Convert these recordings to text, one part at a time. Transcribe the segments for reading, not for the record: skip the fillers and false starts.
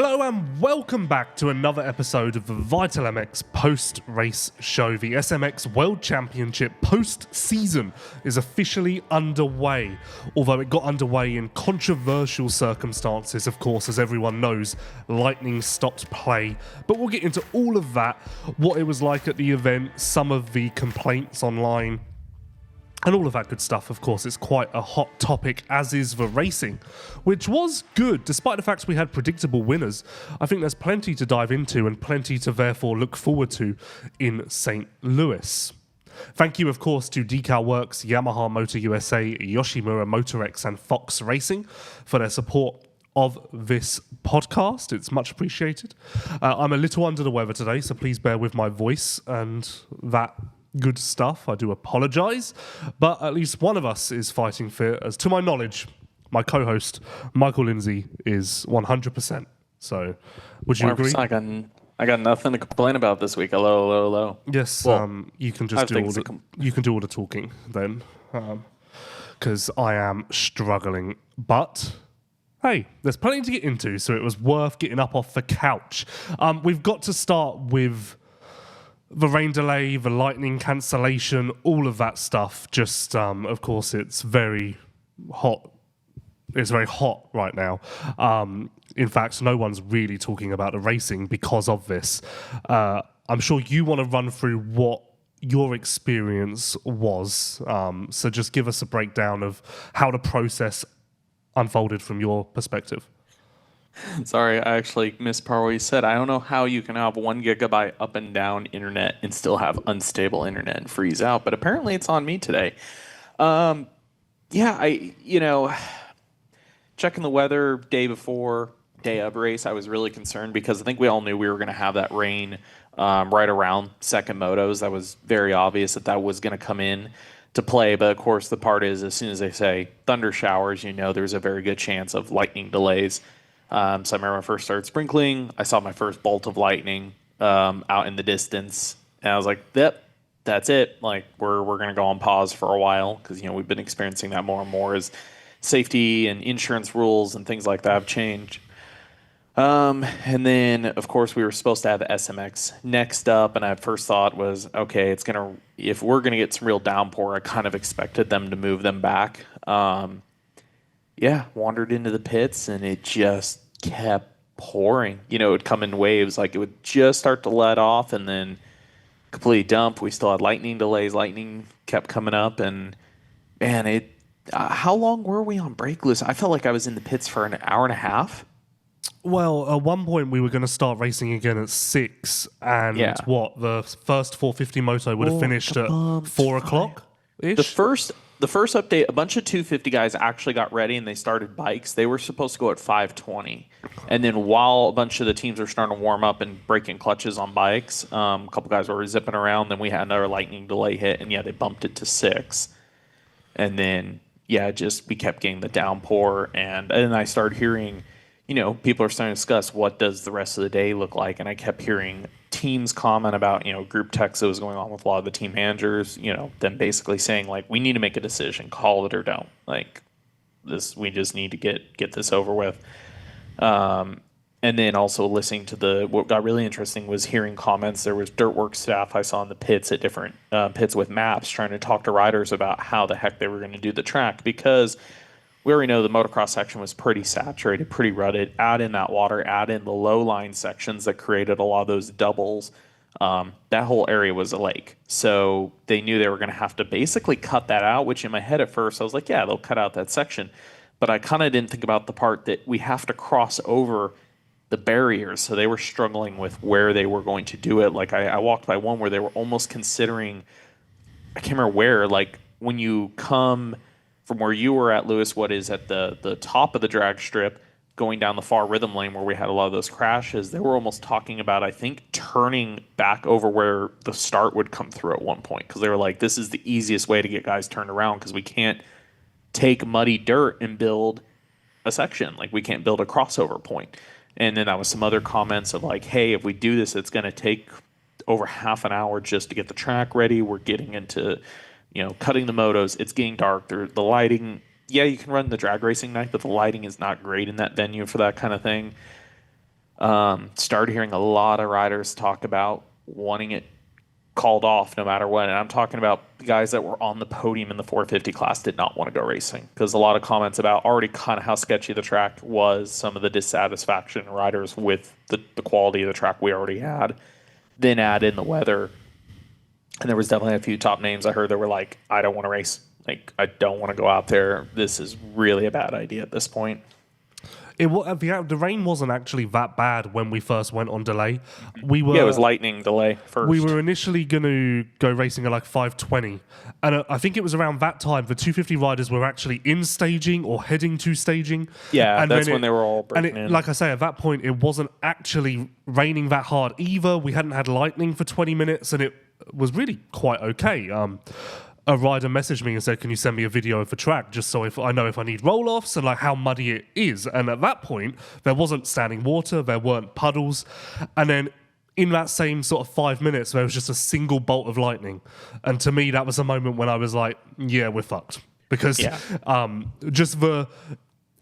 Hello and welcome back to another episode of the Vital MX post-race show. The SMX World Championship post-season is officially underway, although it got underway in controversial circumstances, of course, as everyone knows, lightning stopped play. But we'll get into all of that, what it was like at the event, some of the complaints online, and all of that good stuff. Of course, it's quite a hot topic, as is the racing, which was good. Despite the fact we had predictable winners, I think there's plenty to dive into and plenty to therefore look forward to in St. Louis. Thank you, of course, to DeCal Works, Yamaha Motor USA, Yoshimura Motorex, and Fox Racing for their support of this podcast. It's much appreciated. I'm a little under the weather today, so please bear with my voice and that good stuff. I do apologise, but at least one of us is fighting fit, as to my knowledge, my co-host, Michael Lindsay, is 100%. So, would you agree? I got nothing to complain about this week. Hello. Yes, well, you can just do all the talking then, because I am struggling. But hey, there's plenty to get into, so it was worth getting up off the couch. We've got to start with the rain delay, the lightning cancellation, all of that stuff. Just, of course, it's very hot. It's very hot right now. In fact, no one's really talking about the racing because of this. I'm sure you want to run through what your experience was. So just give us a breakdown of how the process unfolded from your perspective. Sorry, I actually missed part where you said, I don't know how you can have 1 gigabyte up and down internet and still have unstable internet and freeze out, but apparently it's on me today. Checking the weather day before, day of race, I was really concerned because I think we all knew we were going to have that rain right around second motos. That was very obvious that was going to come in to play, but of course the part is, as soon as they say thunder showers, there's a very good chance of lightning delays. So I remember when I first started sprinkling, I saw my first bolt of lightning out in the distance, and I was like, yep, that's it. Like, we're going to go on pause for a while because, we've been experiencing that more and more as safety and insurance rules and things like that have changed. And then, of course, we were supposed to have the SMX next up, and I first thought was, okay, if we're going to get some real downpour, I kind of expected them to move them back. Wandered into the pits, and it just kept pouring. It would come in waves. Like, it would just start to let off, and then completely dump. We still had lightning delays. Lightning kept coming up, and man, how long were we on brake loose? I felt like I was in the pits for an hour and a half. Well, at one point we were going to start racing again at 6, and the first 450 moto would have finished at 4 o'clock-ish? The first update, a bunch of 250 guys actually got ready and they started bikes. They were supposed to go at 520. And then while a bunch of the teams were starting to warm up and breaking clutches on bikes, a couple guys were zipping around. Then we had another lightning delay hit, and they bumped it to 6. And then, we kept getting the downpour. And then I started hearing, people are starting to discuss what does the rest of the day look like. And I kept hearing teams comment about, group text that was going on with a lot of the team managers, them basically saying, like, we need to make a decision, call it or don't. Like, we just need to get this over with. And then also listening to what got really interesting was hearing comments. There was Dirtworks staff I saw in the pits at different pits with maps trying to talk to riders about how the heck they were going to do the track, because we already know the motocross section was pretty saturated, pretty rutted. Add in that water, add in the low line sections that created a lot of those doubles. That whole area was a lake. So they knew they were going to have to basically cut that out, which in my head at first I was like, they'll cut out that section. But I kind of didn't think about the part that we have to cross over the barriers. So they were struggling with where they were going to do it. Like, I walked by one where they were almost considering, I can't remember where, like when you come from where you were at, Lewis, what is at the top of the drag strip, going down the far rhythm lane where we had a lot of those crashes, they were almost talking about, I think, turning back over where the start would come through at one point, because they were like, this is the easiest way to get guys turned around, because we can't take muddy dirt and build a section. Like, we can't build a crossover point. And then that was some other comments of like, hey, if we do this, it's going to take over half an hour just to get the track ready. We're getting into cutting the motos. It's getting dark. The lighting, you can run the drag racing night, but the lighting is not great in that venue for that kind of thing. Started hearing a lot of riders talk about wanting it called off no matter what. And I'm talking about the guys that were on the podium in the 450 class did not want to go racing, because a lot of comments about already kind of how sketchy the track was, some of the dissatisfaction in riders with the quality of the track we already had, then add in the weather. And there was definitely a few top names I heard that were like, I don't want to race. Like, I don't want to go out there. This is really a bad idea at this point. The rain wasn't actually that bad when we first went on delay. It was lightning delay first. We were initially going to go racing at like 5:20, and I think it was around that time the 250 riders were actually in staging or heading to staging. Yeah, and that's when they were all breaking in. Like I say, at that point, it wasn't actually raining that hard either. We hadn't had lightning for 20 minutes, and it was really quite okay. A rider messaged me and said, can you send me a video of the track just so if I know if I need roll-offs and like how muddy it is. And at that point, there wasn't standing water, there weren't puddles. And then in that same sort of 5 minutes, there was just a single bolt of lightning. And to me, that was a moment when I was like, yeah, we're fucked. Because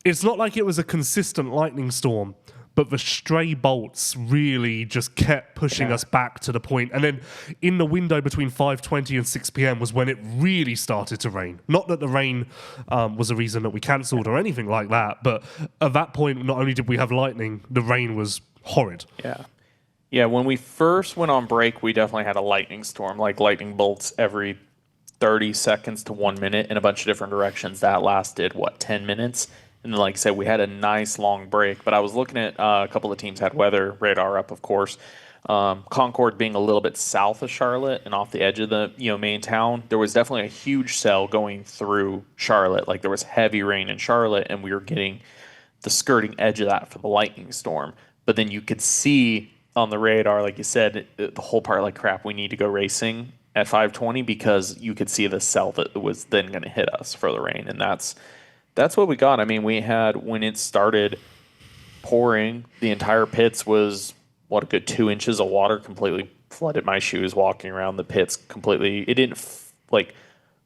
it's not like it was a consistent lightning storm, but the stray bolts really just kept pushing us back to the point. And then in the window between 5:20 and 6 p.m. was when it really started to rain. Not that the rain was a reason that we cancelled or anything like that, but at that point, not only did we have lightning, the rain was horrid. Yeah, when we first went on break, we definitely had a lightning storm, like lightning bolts every 30 seconds to 1 minute in a bunch of different directions. That lasted, 10 minutes? And then, like I said, we had a nice long break. But I was looking at a couple of teams had weather radar up, of course. Concord being a little bit south of Charlotte and off the edge of the main town, there was definitely a huge cell going through Charlotte. Like there was heavy rain in Charlotte, and we were getting the skirting edge of that for the lightning storm. But then you could see on the radar, like you said, the whole part like, crap, we need to go racing at 5:20, because you could see the cell that was then going to hit us for the rain. And that's what we got. I mean, we had, when it started pouring, the entire pits was, a good 2 inches of water, completely flooded my shoes walking around the pits completely. It didn't,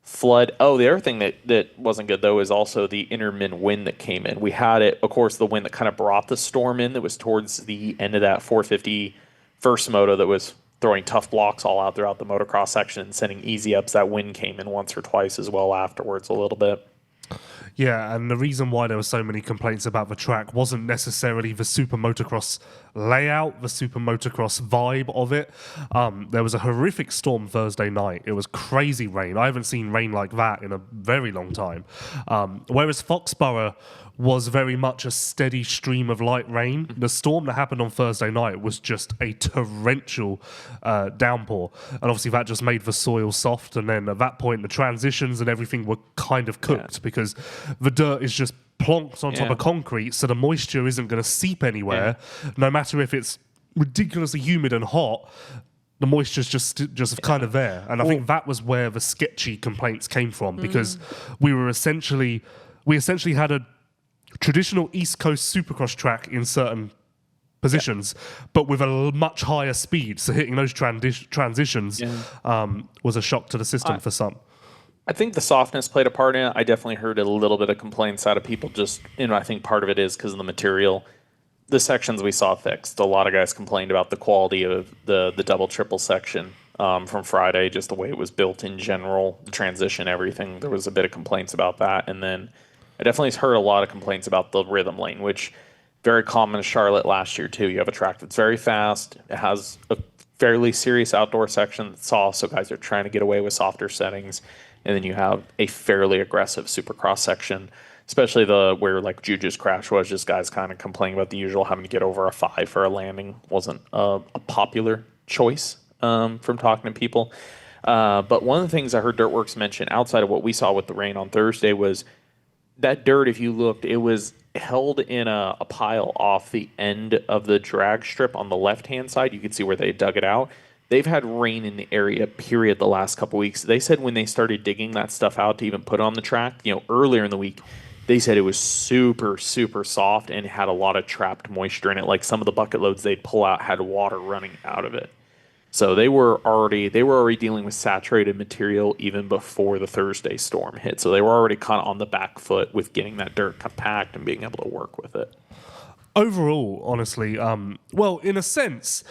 flood. Oh, the other thing that wasn't good, though, is also the intermittent wind that came in. We had it, of course, the wind that kind of brought the storm in that was towards the end of that 450 first moto that was throwing tough blocks all out throughout the motocross section and sending easy ups. That wind came in once or twice as well afterwards a little bit. Yeah, and the reason why there were so many complaints about the track wasn't necessarily the Super Motocross layout, the Super Motocross vibe of it. There was a horrific storm Thursday night. It was crazy rain. I haven't seen rain like that in a very long time. Whereas Foxborough was very much a steady stream of light rain. The storm that happened on Thursday night was just a torrential downpour. And obviously that just made the soil soft. And then at that point, the transitions and everything were kind of cooked because the dirt is just plonked on top of concrete, so the moisture isn't going to seep anywhere. No matter if it's ridiculously humid and hot, the moisture's just kind of there. And I think that was where the sketchy complaints came from, because we essentially had a traditional East Coast Supercross track in certain positions, but with a much higher speed. So hitting those transitions was a shock to the system for some. I think the softness played a part in it. I definitely heard a little bit of complaints out of people. Just, I think part of it is because of the material. The sections we saw fixed. A lot of guys complained about the quality of the double triple section from Friday, just the way it was built in general, the transition, everything. There was a bit of complaints about that. And then I definitely heard a lot of complaints about the rhythm lane, which very common in Charlotte last year too. You have a track that's very fast. It has a fairly serious outdoor section that's soft, so guys are trying to get away with softer settings. And then you have a fairly aggressive Supercross section, especially where like Juju's crash was, just guys kind of complaining about the usual, having to get over a 5 for a landing wasn't a popular choice from talking to people. But one of the things I heard Dirtworks mention outside of what we saw with the rain on Thursday was that dirt, if you looked, it was held in a pile off the end of the drag strip on the left-hand side. You could see where they dug it out. They've had rain in the area, period, the last couple weeks. They said when they started digging that stuff out to even put it on the track, earlier in the week, they said it was super, super soft and had a lot of trapped moisture in it. Like some of the bucket loads they'd pull out had water running out of it. So they were already dealing with saturated material even before the Thursday storm hit. So they were already kind of on the back foot with getting that dirt compact and being able to work with it. Overall, honestly, well, in a sense,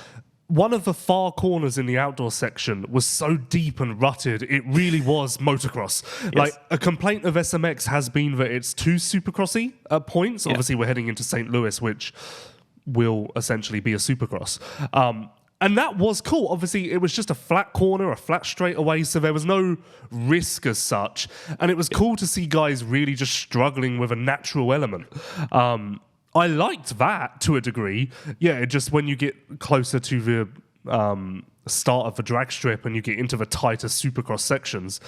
one of the far corners in the outdoor section was so deep and rutted, it really was motocross. Yes. Like, a complaint of SMX has been that it's too supercrossy at points. Yeah. Obviously, we're heading into St. Louis, which will essentially be a supercross. And that was cool. Obviously, it was just a flat corner, a flat straightaway, so there was no risk as such. And it was cool to see guys really just struggling with a natural element. I liked that to a degree. Yeah, it just when you get closer to the start of the drag strip and you get into the tighter supercross sections,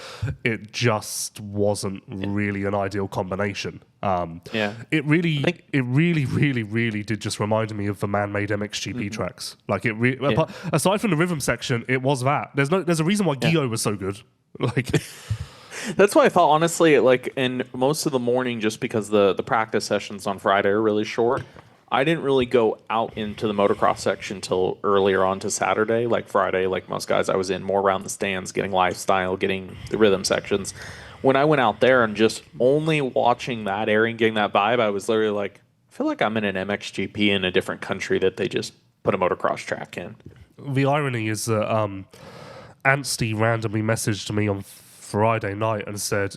it just wasn't really an ideal combination. It really did just remind me of the man-made MXGP tracks. Like aside from the rhythm section, it was that. There's a reason why Gio was so good. Like. That's why I thought, honestly, like in most of the morning, just because the practice sessions on Friday are really short, I didn't really go out into the motocross section till earlier on to Saturday. Like Friday, like most guys, I was in more around the stands, getting lifestyle, getting the rhythm sections. When I went out there and just only watching that area and getting that vibe, I was literally like, I feel like I'm in an MXGP in a different country that they just put a motocross track in. The irony is that Anstey randomly messaged me on Friday night and said,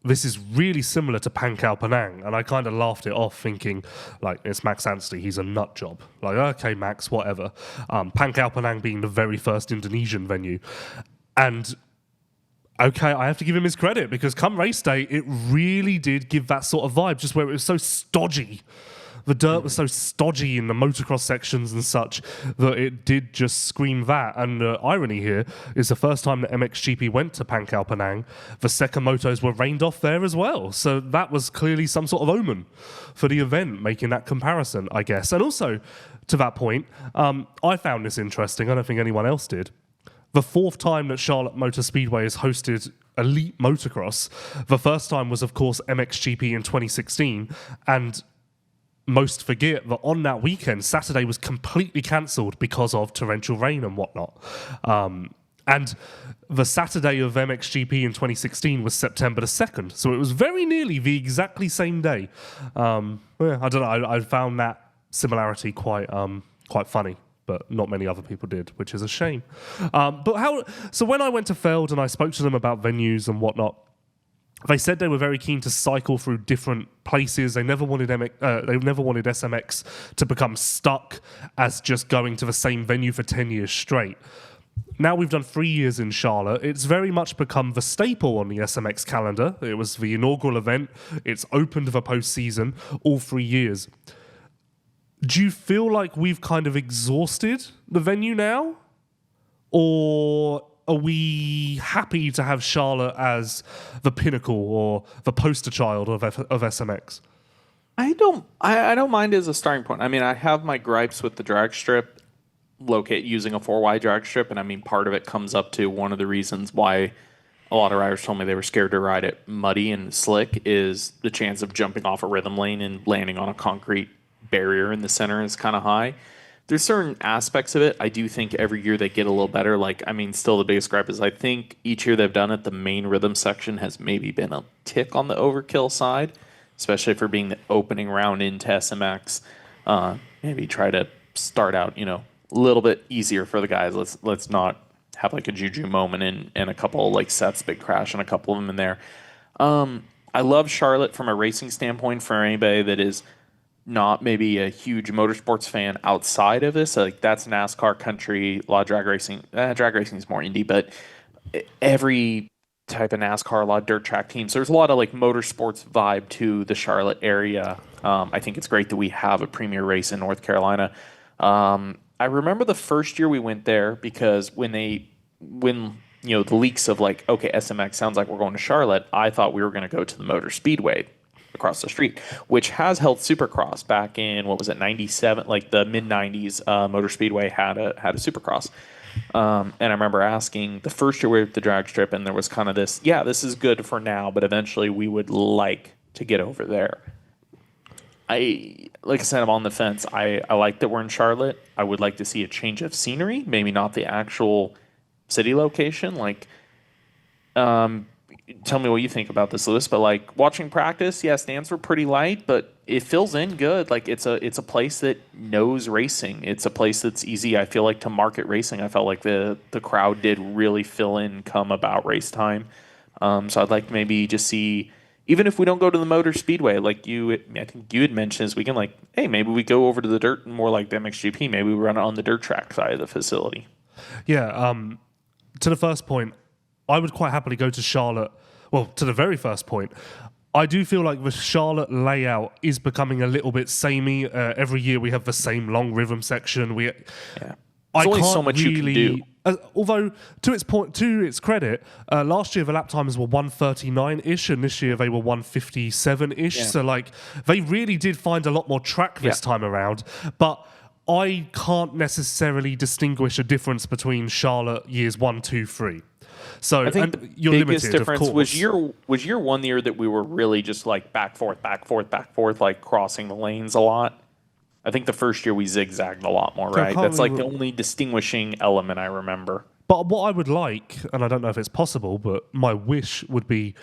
this is really similar to Pankau Penang, and I kind of laughed it off thinking, like, it's Max Anstey, he's a nut job. Like, okay, Max, whatever. Pankau Penang being the very first Indonesian venue. And okay, I have to give him his credit, because come race day, it really did give that sort of vibe, just where it was so stodgy. The dirt was so stodgy in the motocross sections and such that it did just scream that. And the irony here is the first time that MXGP went to Pankau Penang, the second motos were rained off there as well. So that was clearly some sort of omen for the event, making that comparison, I guess. And also, to that point, I found this interesting. I don't think anyone else did. The fourth time that Charlotte Motor Speedway has hosted elite motocross, the first time was, of course, MXGP in 2016, and most forget that on that weekend, Saturday was completely cancelled because of torrential rain and whatnot. And the Saturday of MXGP in 2016 was September the 2nd. So it was very nearly the exactly same day. I don't know. I found that similarity quite funny, but not many other people did, which is a shame. So when I went to Feld and I spoke to them about venues and whatnot, they said they were very keen to cycle through different places. They never wanted SMX to become stuck as just going to the same venue for 10 years straight. Now we've done 3 years in Charlotte. It's very much become the staple on the SMX calendar. It was the inaugural event. It's opened the postseason all 3 years. Do you feel like we've kind of exhausted the venue now? Or are we happy to have Charlotte as the pinnacle or the poster child of SMX? I don't mind as a starting point. I mean, I have my gripes with the drag strip, using a 4Y drag strip, and I mean, part of it comes up to one of the reasons why a lot of riders told me they were scared to ride it muddy and slick is the chance of jumping off a rhythm lane and landing on a concrete barrier in the center is kind of high. There's certain aspects of it. I do think every year they get a little better. Like, I mean, still the biggest gripe is I think each year they've done it, the main rhythm section has maybe been a tick on the overkill side, especially for being the opening round into SMX. Maybe try to start out, a little bit easier for the guys. Let's not have like a juju moment and a couple like sets, big crash, and a couple of them in there. I love Charlotte from a racing standpoint for anybody that is not maybe a huge motorsports fan outside of this. Like, that's NASCAR country, a lot of drag racing. Drag racing is more indie, but every type of NASCAR, a lot of dirt track teams. There's a lot of like motorsports vibe to the Charlotte area. I think it's great that we have a premier race in North Carolina. I remember the first year we went there because when the leaks of like, okay, SMX sounds like we're going to Charlotte, I thought we were going to go to the Motor Speedway across the street, which has held Supercross back in, 97, like the mid-90s. Motor Speedway had a Supercross. And I remember asking the first year we were at the drag strip, and there was kind of this, this is good for now, but eventually we would like to get over there. Like I said, I'm on the fence. I like that we're in Charlotte. I would like to see a change of scenery, maybe not the actual city location. Like, tell me what you think about this, Lewis. But like watching practice, yeah, stands were pretty light, but it fills in good. Like it's a place that knows racing. It's a place that's easy. I feel like to market racing. I felt like the crowd did really fill in come about race time. So I'd like to maybe just see, even if we don't go to the Motor Speedway, like I think you had mentioned this weekend, like, hey, maybe we go over to the dirt, more like the MXGP. Maybe we run it on the dirt track side of the facility. Yeah. To the first point, I would quite happily go to Charlotte. Well, to the very first point, I do feel like the Charlotte layout is becoming a little bit samey. Every year we have the same long rhythm section. There's only so much you can do. Although, to its credit, last year the lap times were 139-ish, and this year they were 157-ish. Yeah. So, like, they really did find a lot more track this time around. But I can't necessarily distinguish a difference between Charlotte years 1, 2, 3. So I think the biggest difference was year one, the year that we were really just like back, forth, like crossing the lanes a lot. I think the first year we zigzagged a lot more, right? That's like the only distinguishing element I remember. But what I would like, and I don't know if it's possible, but my wish would be,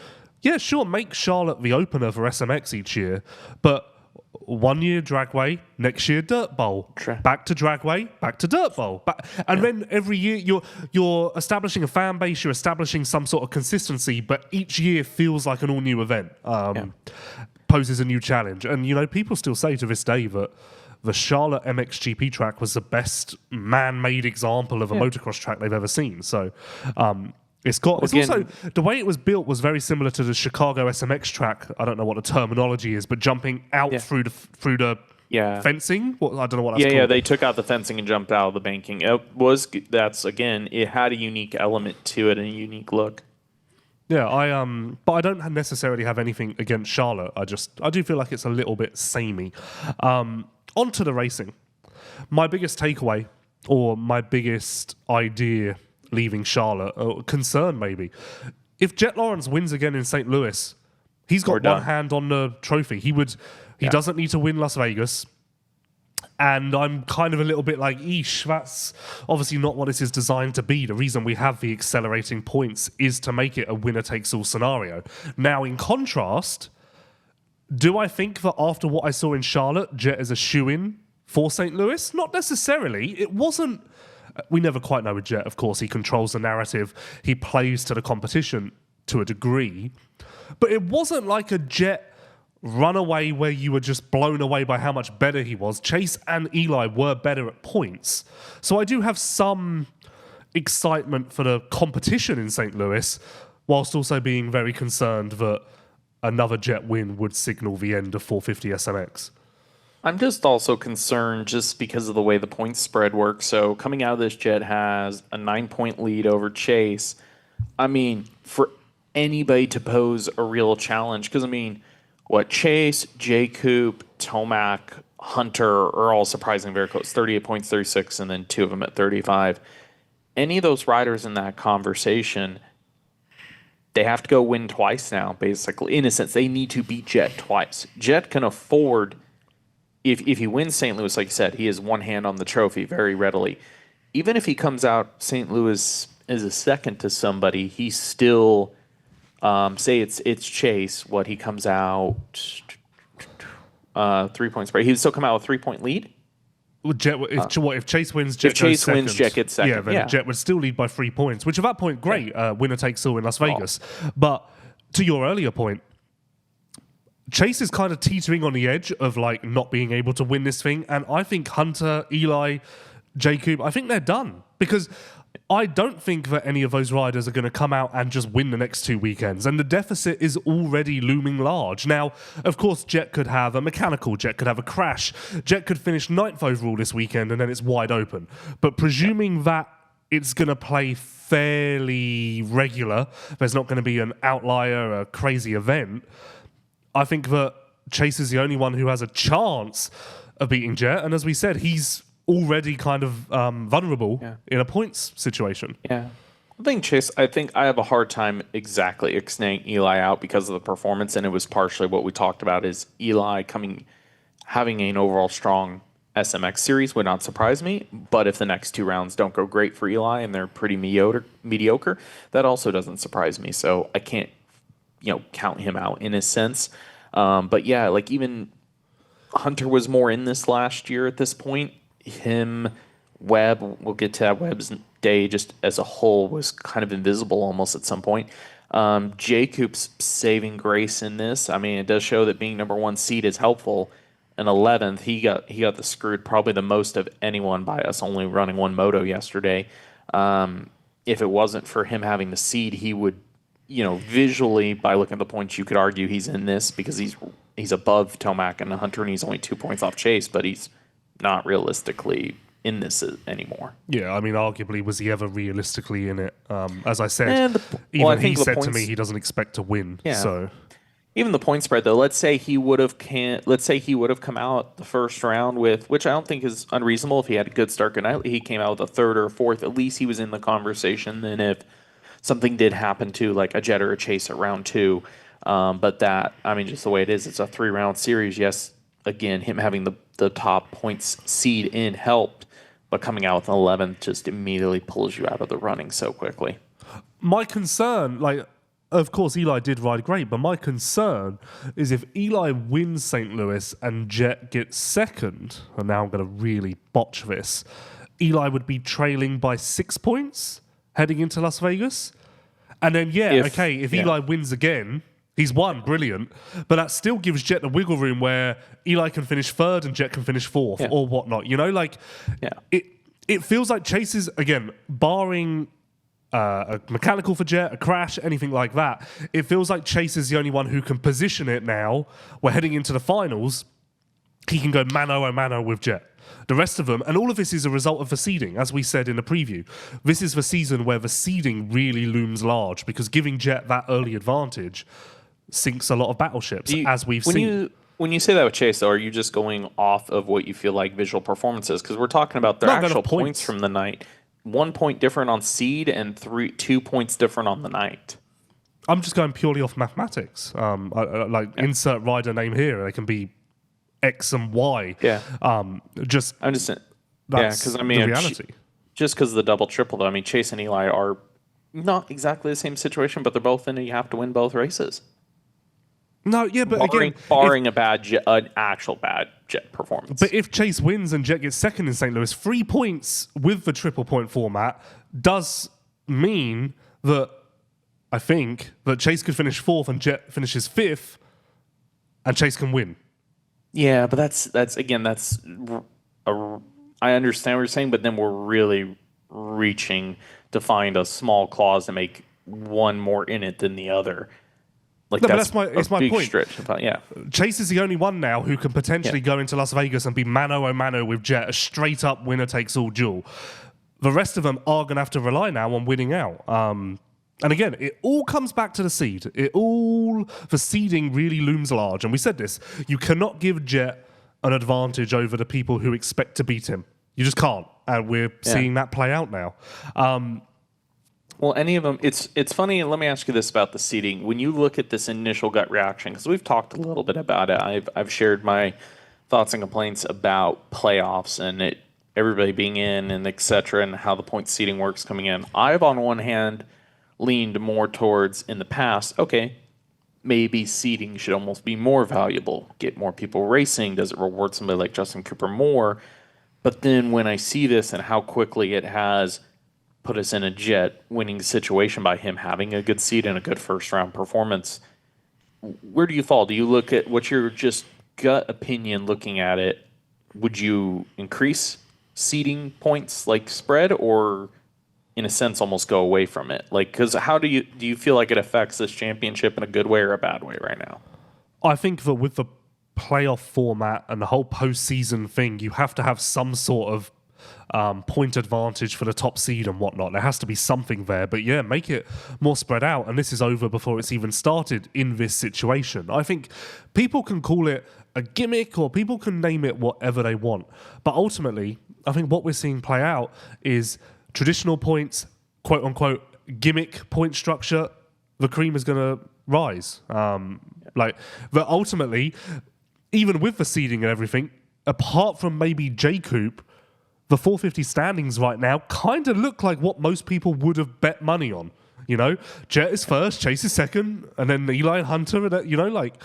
yeah, sure, make Charlotte the opener for SMX each year, but 1 year dragway, next year dirt bowl, back to dragway, back to dirt bowl, then every year you're establishing a fan base, you're establishing some sort of consistency, but each year feels like an all new event, poses a new challenge, and people still say to this day that the Charlotte MXGP track was the best man-made example of a motocross track they've ever seen. So. It's also, the way it was built was very similar to the Chicago SMX track. I don't know what the terminology is, but jumping out through the fencing. I don't know what that's called. Yeah, they took out the fencing and jumped out of the banking. It had a unique element to it and a unique look. Yeah, but I don't necessarily have anything against Charlotte. I do feel like it's a little bit samey. On to the racing. My biggest takeaway, or my biggest idea leaving Charlotte, or concern maybe, if Jett Lawrence wins again in St. Louis, he's got one hand on the trophy. He doesn't need to win Las Vegas. And I'm kind of a little bit like, eesh, that's obviously not what this is designed to be. The reason we have the accelerating points is to make it a winner-takes-all scenario. Now, in contrast, do I think that after what I saw in Charlotte, Jett is a shoo-in for St. Louis? Not necessarily. It wasn't... We never quite know with Jett, of course. He controls the narrative. He plays to the competition to a degree. But it wasn't like a Jett runaway where you were just blown away by how much better he was. Chase and Eli were better at points. So I do have some excitement for the competition in St. Louis, whilst also being very concerned that another Jett win would signal the end of 450 SMX. I'm just also concerned just because of the way the point spread works. So coming out of this, Jett has a 9-point lead over Chase. I mean, for anybody to pose a real challenge, because Chase, J. Coop, Tomac, Hunter are all surprisingly very close. 38 points, 36, and then 2 of them at 35. Any of those riders in that conversation, they have to go win twice now, basically. In a sense, they need to beat Jett twice. Jett can afford... If he wins St. Louis, like you said, he has one hand on the trophy very readily. Even if he comes out St. Louis as a second to somebody, he's still, say it's Chase, he comes out 3 points. He would still come out with 3-point lead? If Chase wins, Jett goes second. Wins, Jett gets second. Yeah, then Jett would still lead by 3 points, which at that point, great, winner takes all in Las Vegas. But to your earlier point, Chase is kind of teetering on the edge of not being able to win this thing, and I think Hunter, Eli, Jacob, I think they're done, because I don't think that any of those riders are going to come out and just win the next 2 weekends, and the deficit is already looming large. Now, of course, Jett could have a mechanical, Jett could have a crash, Jett could finish 9th overall this weekend, and then it's wide open. But presuming that it's going to play fairly regular, there's not going to be an outlier, a crazy event, I think that Chase is the only one who has a chance of beating Jett. And as we said, he's already kind of vulnerable in a points situation. Yeah. I think Chase, I have a hard time exactly extending Eli out because of the performance. And it was partially what we talked about is Eli having an overall strong SMX series would not surprise me. But if the next 2 rounds don't go great for Eli and they're pretty mediocre, that also doesn't surprise me. So I can't count him out in a sense. But yeah, like even Hunter was more in this last year at this point. Him, Webb, we'll get to that. Webb's day just as a whole was kind of invisible almost at some point. Jacob's saving grace in this. I mean, it does show that being number 1 seed is helpful. And 11th, he got the screwed probably the most of anyone by us only running one moto yesterday. If it wasn't for him having the seed, he would, visually by looking at the points, you could argue he's in this because he's above Tomac and Hunter, and he's only 2 points off Chase, but he's not realistically in this anymore. Yeah, I mean, arguably, was he ever realistically in it? As I said, he said to me he doesn't expect to win. Yeah. So even the point spread, though, let's say he would have come out the first round with, which I don't think is unreasonable if he had a good start. He came out with a 3rd or 4th. At least he was in the conversation. Then if something did happen to like a Jett or a Chase at round 2, but that, I mean, just the way it is, it's a 3-round series. Yes, again, him having the top points seed in helped, but coming out with an 11th just immediately pulls you out of the running so quickly. My concern, of course, Eli did ride great, but my concern is if Eli wins St. Louis and Jett gets 2nd, and now I'm going to really botch this, Eli would be trailing by 6 points heading into Las Vegas. And then, if Eli wins again, he's won, brilliant. But that still gives Jett the wiggle room where Eli can finish 3rd and Jett can finish 4th or whatnot. It feels like Chase is, again, barring a mechanical for Jett, a crash, anything like that, it feels like Chase is the only one who can position it now. We're heading into the finals. He can go mano a mano with Jett. The rest of them, and all of this is a result of the seeding, as we said in the preview. This is the season where the seeding really looms large because giving Jett that early advantage sinks a lot of battleships, as we've seen. When you say that with Chase, though, are you just going off of what you feel like visual performances? Because we're talking about their actual points from the night. 1 point different on seed and 2 points different on the night. I'm just going purely off mathematics. Insert rider name here. They can be X and Y. Yeah. Because I mean, the reality. Just because of the double triple, though. I mean, Chase and Eli are not exactly the same situation, but they're both in it. You have to win both races. No, yeah, but barring an actual bad Jett performance. But if Chase wins and Jett gets 2nd in St. Louis, 3 points with the triple point format does mean that I think that Chase could finish 4th and Jett finishes 5th, and Chase can win. Yeah, but that's I understand what you're saying, but then we're really reaching to find a small clause to make one more in it than the other. That's my point. Stretch. Chase is the only one now who can potentially go into Las Vegas and be mano a mano with Jett, a straight up winner takes all duel. The rest of them are going to have to rely now on winning out. And again, it all comes back to the seed. The seeding really looms large. And we said this, you cannot give Jett an advantage over the people who expect to beat him. You just can't. And we're seeing that play out now. Well, any of them, it's funny, and let me ask you this about the seeding. When you look at this initial gut reaction, because we've talked a little bit about it, I've shared my thoughts and complaints about playoffs and everybody being in and et cetera, and how the point seeding works coming in. I've, on one hand, leaned more towards, in the past, okay, maybe seeding should almost be more valuable, get more people racing, does it reward somebody like Justin Cooper more? But then when I see this and how quickly it has put us in a Jett winning situation by him having a good seed and a good first-round performance, where do you fall? Do you look at what's your just gut opinion looking at it? Would you increase seeding points like spread, or in a sense almost go away from it? Because how do you feel like it affects this championship in a good way or a bad way right now? I think that with the playoff format and the whole postseason thing, you have to have some sort of point advantage for the top seed and whatnot. There has to be something there, but make it more spread out, and this is over before it's even started in this situation. I think people can call it a gimmick or people can name it whatever they want, but ultimately I think what we're seeing play out is traditional points, quote unquote gimmick point structure. The cream is going to rise, but ultimately, even with the seeding and everything, apart from maybe J-Coop, the 450 standings right now kind of look like what most people would have bet money on You know, Jett is first, Chase is second, and then Eli and Hunter. You know, like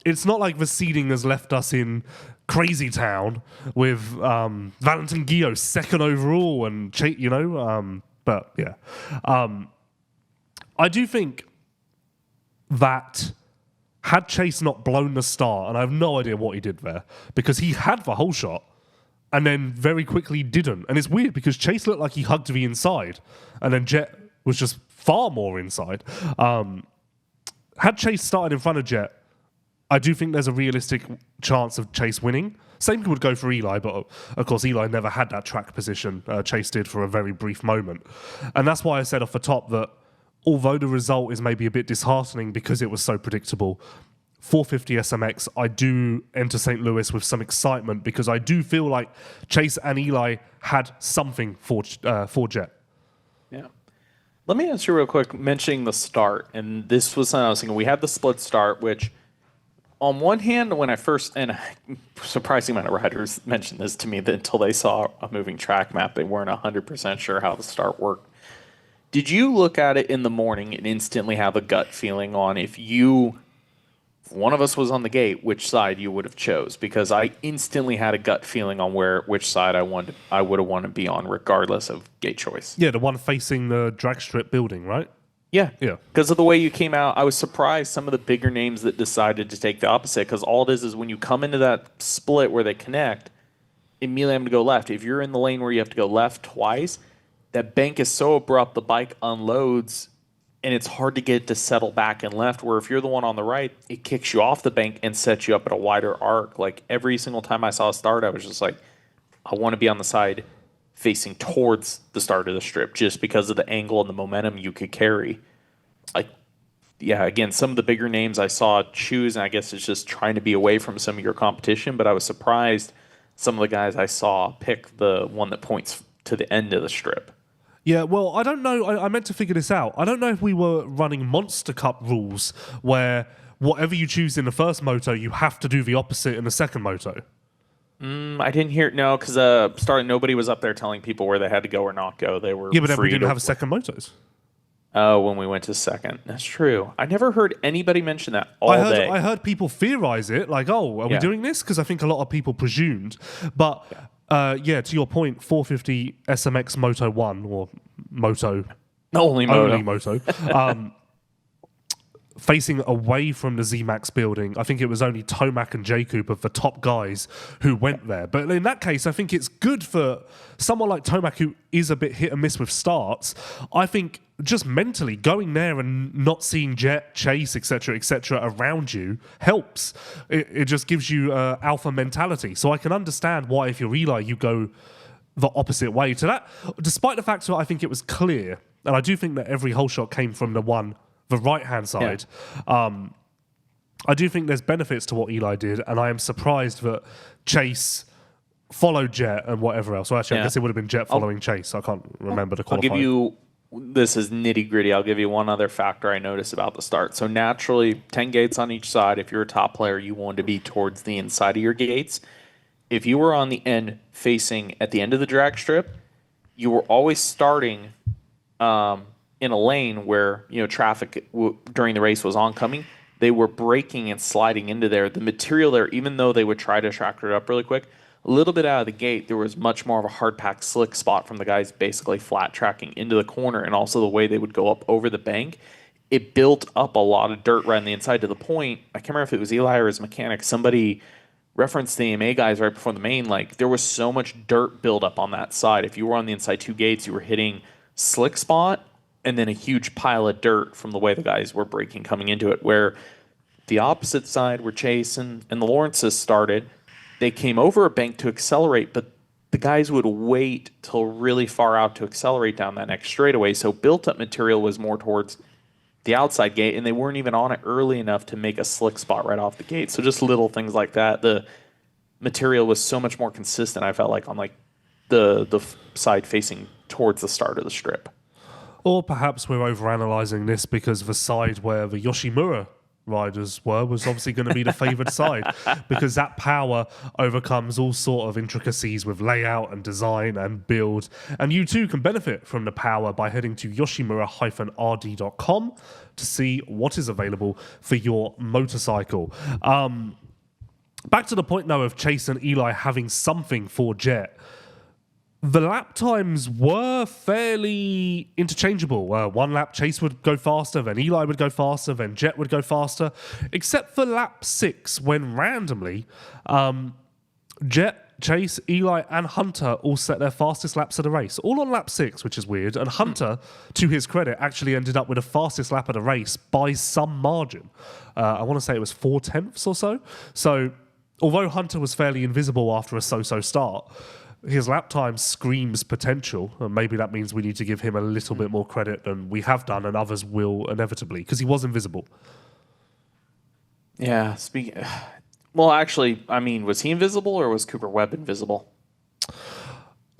it's not like the seeding has left us in crazy town with Valentin Guillot second overall and Chase. You know, but yeah, I do think that had Chase not blown the start, and I have no idea what he did there because he had the whole shot. And then very quickly didn't. And it's weird because Chase looked like he hugged the inside. And then Jett was just far more inside. Had Chase started in front of Jett, I do think there's a realistic chance of Chase winning. Same would go for Eli, but of course Eli never had that track position. Chase did for a very brief moment. And that's why I said off the top that although the result is maybe a bit disheartening because it was so predictable, 450 SMX, I do enter St. Louis with some excitement because I do feel like Chase and Eli had something for Jett. Yeah. Let me ask you real quick, mentioning the start, and this was something I was thinking. We had the split start, which on one hand, when I first, and a surprising amount of riders mentioned this to me that until they saw a moving track map, they weren't 100% sure how the start worked. Did you look at it in the morning and instantly have a gut feeling on if one of us was on the gate, which side you would have chose? Because I instantly had a gut feeling on which side I would have wanted to be on, regardless of gate choice. Yeah, the one facing the drag strip building, right? Yeah. Yeah. Because of the way you came out, I was surprised some of the bigger names that decided to take the opposite. Because all it is when you come into that split where they connect, immediately I'm going to go left. If you're in the lane where you have to go left twice, that bank is so abrupt, the bike unloads, and it's hard to get it to settle back and left, where if you're the one on the right, it kicks you off the bank and sets you up at a wider arc. Like every single time I saw a start, I was just like, I want to be on the side facing towards the start of the strip just because of the angle and the momentum you could carry. Yeah, again, some of the bigger names I saw choose, and I guess it's just trying to be away from some of your competition, but I was surprised some of the guys I saw pick the one that points to the end of the strip. Yeah, well, I don't know. I meant to figure this out. I don't know if we were running Monster Cup rules where whatever you choose in the first moto, you have to do the opposite in the second moto. I didn't hear no, because nobody was up there telling people where they had to go or not go. They were Yeah, but then we free didn't to- have a second motos. Oh, when we went to second. That's true. I never heard anybody mention that all day. I heard people theorize it, like, oh, are we doing this? Because I think a lot of people presumed. But to your point, 450 SMX Moto 1 or Moto. Only Moto. Facing away from the Z-Max building, I think it was only Tomac and Jacob of the top guys who went there. But in that case, I think it's good for someone like Tomac who is a bit hit and miss with starts. I think just mentally going there and not seeing Jett, Chase, etc., around you helps. It just gives you alpha mentality. So I can understand why if you're Eli, you go the opposite way to that. Despite the fact that I think it was clear, and I do think that every whole shot came from the right-hand side. I do think there's benefits to what Eli did, and I am surprised that Chase followed Jett and whatever else. Well, actually, I guess it would have been Jett following Chase. I can't remember the qualifying. I'll give you, this is nitty-gritty, I'll give you one other factor I noticed about the start. So naturally, 10 gates on each side. If you're a top player, you want to be towards the inside of your gates. If you were on the end facing at the end of the drag strip, you were always starting in a lane where traffic during the race was oncoming. They were braking and sliding into there. The material there, even though they would try to tractor it up really quick, a little bit out of the gate, there was much more of a hard pack slick spot from the guys basically flat tracking into the corner, and also the way they would go up over the bank. It built up a lot of dirt right on the inside to the point, I can't remember if it was Eli or his mechanic, somebody referenced the AMA guys right before the main, like there was so much dirt build up on that side. If you were on the inside two gates, you were hitting slick spot and then a huge pile of dirt from the way the guys were braking coming into it, where the opposite side where Chase and the Lawrences started, they came over a bank to accelerate, but the guys would wait till really far out to accelerate down that next straightaway. So built-up material was more towards the outside gate, and they weren't even on it early enough to make a slick spot right off the gate. So just little things like that. The material was so much more consistent, I felt like, on like the side facing towards the start of the strip. Or perhaps we're overanalyzing this because the side where the Yoshimura riders was obviously going to be the favoured side, because that power overcomes all sort of intricacies with layout and design and build. And you too can benefit from the power by heading to Yoshimura-RD.com to see what is available for your motorcycle. Back to the point now of Chase and Eli having something for Jett. The lap times were fairly interchangeable. One lap, Chase would go faster, then Eli would go faster, then Jett would go faster, except for lap 6, when randomly Jett, Chase, Eli, and Hunter all set their fastest laps of the race, all on lap 6, which is weird. And Hunter, to his credit, actually ended up with the fastest lap of the race by some margin. I want to say it was 4/10 or so. So, although Hunter was fairly invisible after a so-so start, his lap time screams potential, and maybe that means we need to give him a little bit more credit than we have done, and others will inevitably, because he was invisible. Yeah, well, actually, I mean, was he invisible or was Cooper Webb invisible?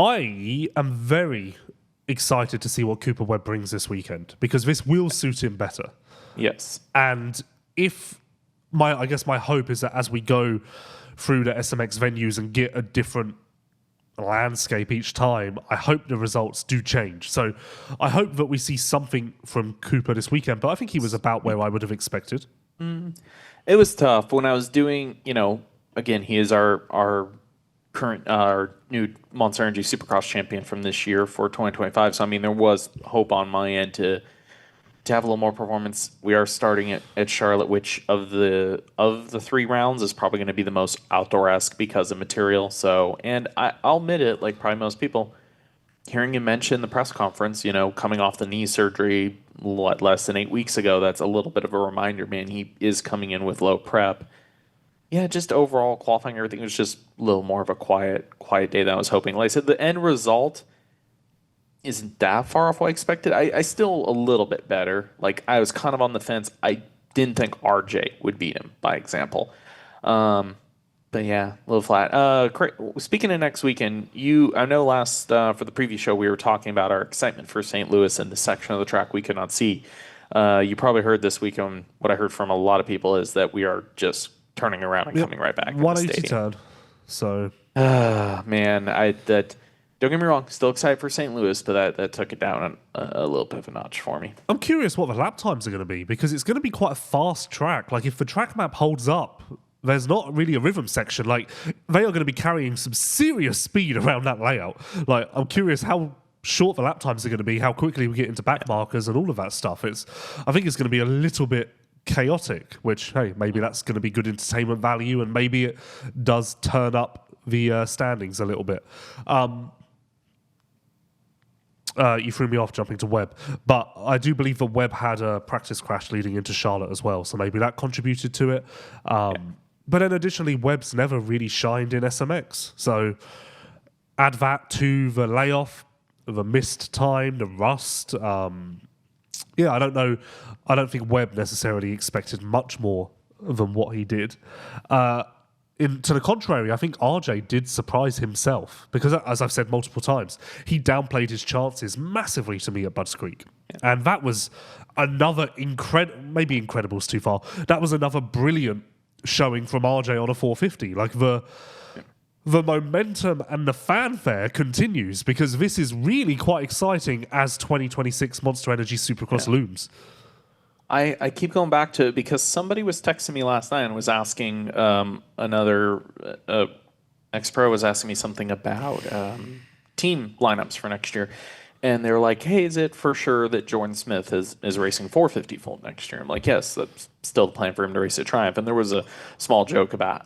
I am very excited to see what Cooper Webb brings this weekend, because this will suit him better. Yes. And I guess my hope is that as we go through the SMX venues and get a different landscape each time, I hope the results do change. So I hope that we see something from Cooper this weekend, but I think he was about where I would have expected. It was tough when I was doing, again, he is our current, our new Monster Energy Supercross champion from this year for 2025. So, I mean, there was hope on my end to have a little more performance. We are starting at Charlotte, which of the 3 rounds is probably going to be the most outdoor-esque because of material. So, and I'll admit it, like probably most people, hearing him mention the press conference, coming off the knee surgery less than 8 weeks ago, that's a little bit of a reminder, man. He is coming in with low prep. Yeah, just overall qualifying, everything was just a little more of a quiet day than I was hoping. Like I said, the end result isn't that far off what I expected. I still a little bit better. Like, I was kind of on the fence. I didn't think RJ would beat him, by example. But yeah, a little flat. Speaking of next weekend, I know last for the preview show we were talking about our excitement for St. Louis and the section of the track we could not see. You probably heard this weekend, what I heard from a lot of people is that we are just turning around and coming right back. 180 turn. So, man, don't get me wrong, still excited for St. Louis, but that took it down a little bit of a notch for me. I'm curious what the lap times are going to be, because it's going to be quite a fast track. Like, if the track map holds up, there's not really a rhythm section. Like, they are going to be carrying some serious speed around that layout. Like, I'm curious how short the lap times are going to be, how quickly we get into back markers and all of that stuff. I think it's going to be a little bit chaotic, which, hey, maybe that's going to be good entertainment value, and maybe it does turn up the standings a little bit. You threw me off jumping to Webb, but I do believe that Webb had a practice crash leading into Charlotte as well, so maybe that contributed to it. But then additionally, Webb's never really shined in SMX, so add that to the layoff, the missed time, the rust. Yeah, I don't know. I don't think Webb necessarily expected much more than what he did. To the contrary, I think RJ did surprise himself, because, as I've said multiple times, he downplayed his chances massively to me at Budds Creek. Yeah. And that was another maybe incredible's too far. That was another brilliant showing from RJ on a 450. Like, the momentum and the fanfare continues, because this is really quite exciting as 2026 Monster Energy Supercross looms. I keep going back to it because somebody was texting me last night and was asking another ex-pro was asking me something about team lineups for next year. And they were like, hey, is it for sure that Jordan Smith is racing 450 full next year? I'm like, yes, that's still the plan for him to race at Triumph. And there was a small joke about,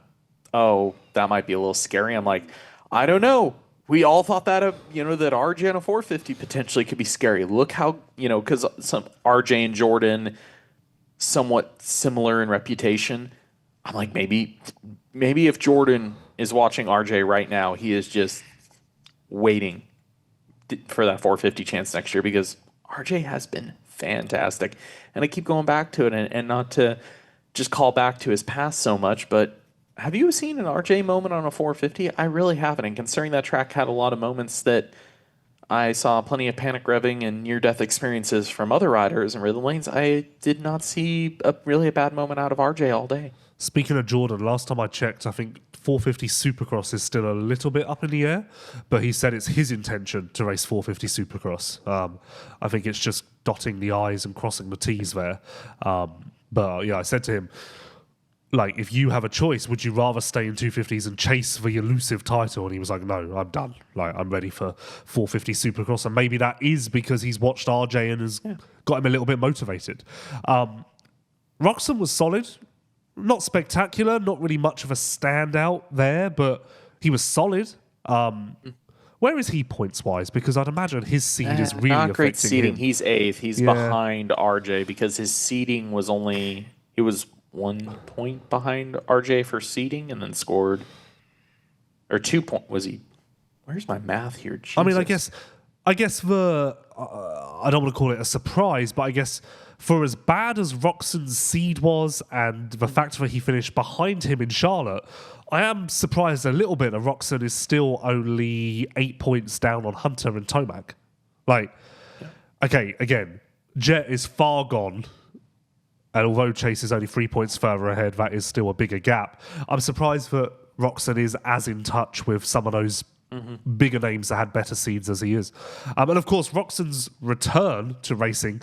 oh, that might be a little scary. I'm like, I don't know. We all thought that, that RJ on a 450 potentially could be scary. Look how, because some RJ and Jordan somewhat similar in reputation. I'm like, maybe if Jordan is watching RJ right now, he is just waiting for that 450 chance next year, because RJ has been fantastic. And I keep going back to it, and not to just call back to his past so much, but have you seen an RJ moment on a 450? I really haven't. And considering that track had a lot of moments that I saw plenty of panic revving and near-death experiences from other riders in rhythm lanes. I did not see really a bad moment out of RJ all day. Speaking of Jordan, last time I checked, I think 450 Supercross is still a little bit up in the air, but he said it's his intention to race 450 Supercross. I think it's just dotting the I's and crossing the T's there. But yeah, I said to him, like, if you have a choice, would you rather stay in 250s and chase the elusive title? And he was like, no, I'm done. Like, I'm ready for 450 Supercross. And maybe that is because he's watched RJ and has got him a little bit motivated. Roxon was solid. Not spectacular, not really much of a standout there, but he was solid. Where is he points-wise? Because I'd imagine his seed is really not great affecting seeding. him. He's 8th. He's behind RJ because his seeding was only... He was 1 point behind RJ for seeding and then scored... Or 2 point... Was he... Where's my math here? Jesus. I mean, I guess the... I don't want to call it a surprise, but I guess... For as bad as Roxon's seed was and the fact that he finished behind him in Charlotte, I am surprised a little bit that Roxon is still only 8 points down on Hunter and Tomac. Like, okay, again, Jett is far gone, and although Chase is only 3 points further ahead, that is still a bigger gap. I'm surprised that Roxon is as in touch with some of those bigger names that had better seeds as he is. And of course, Roxon's return to racing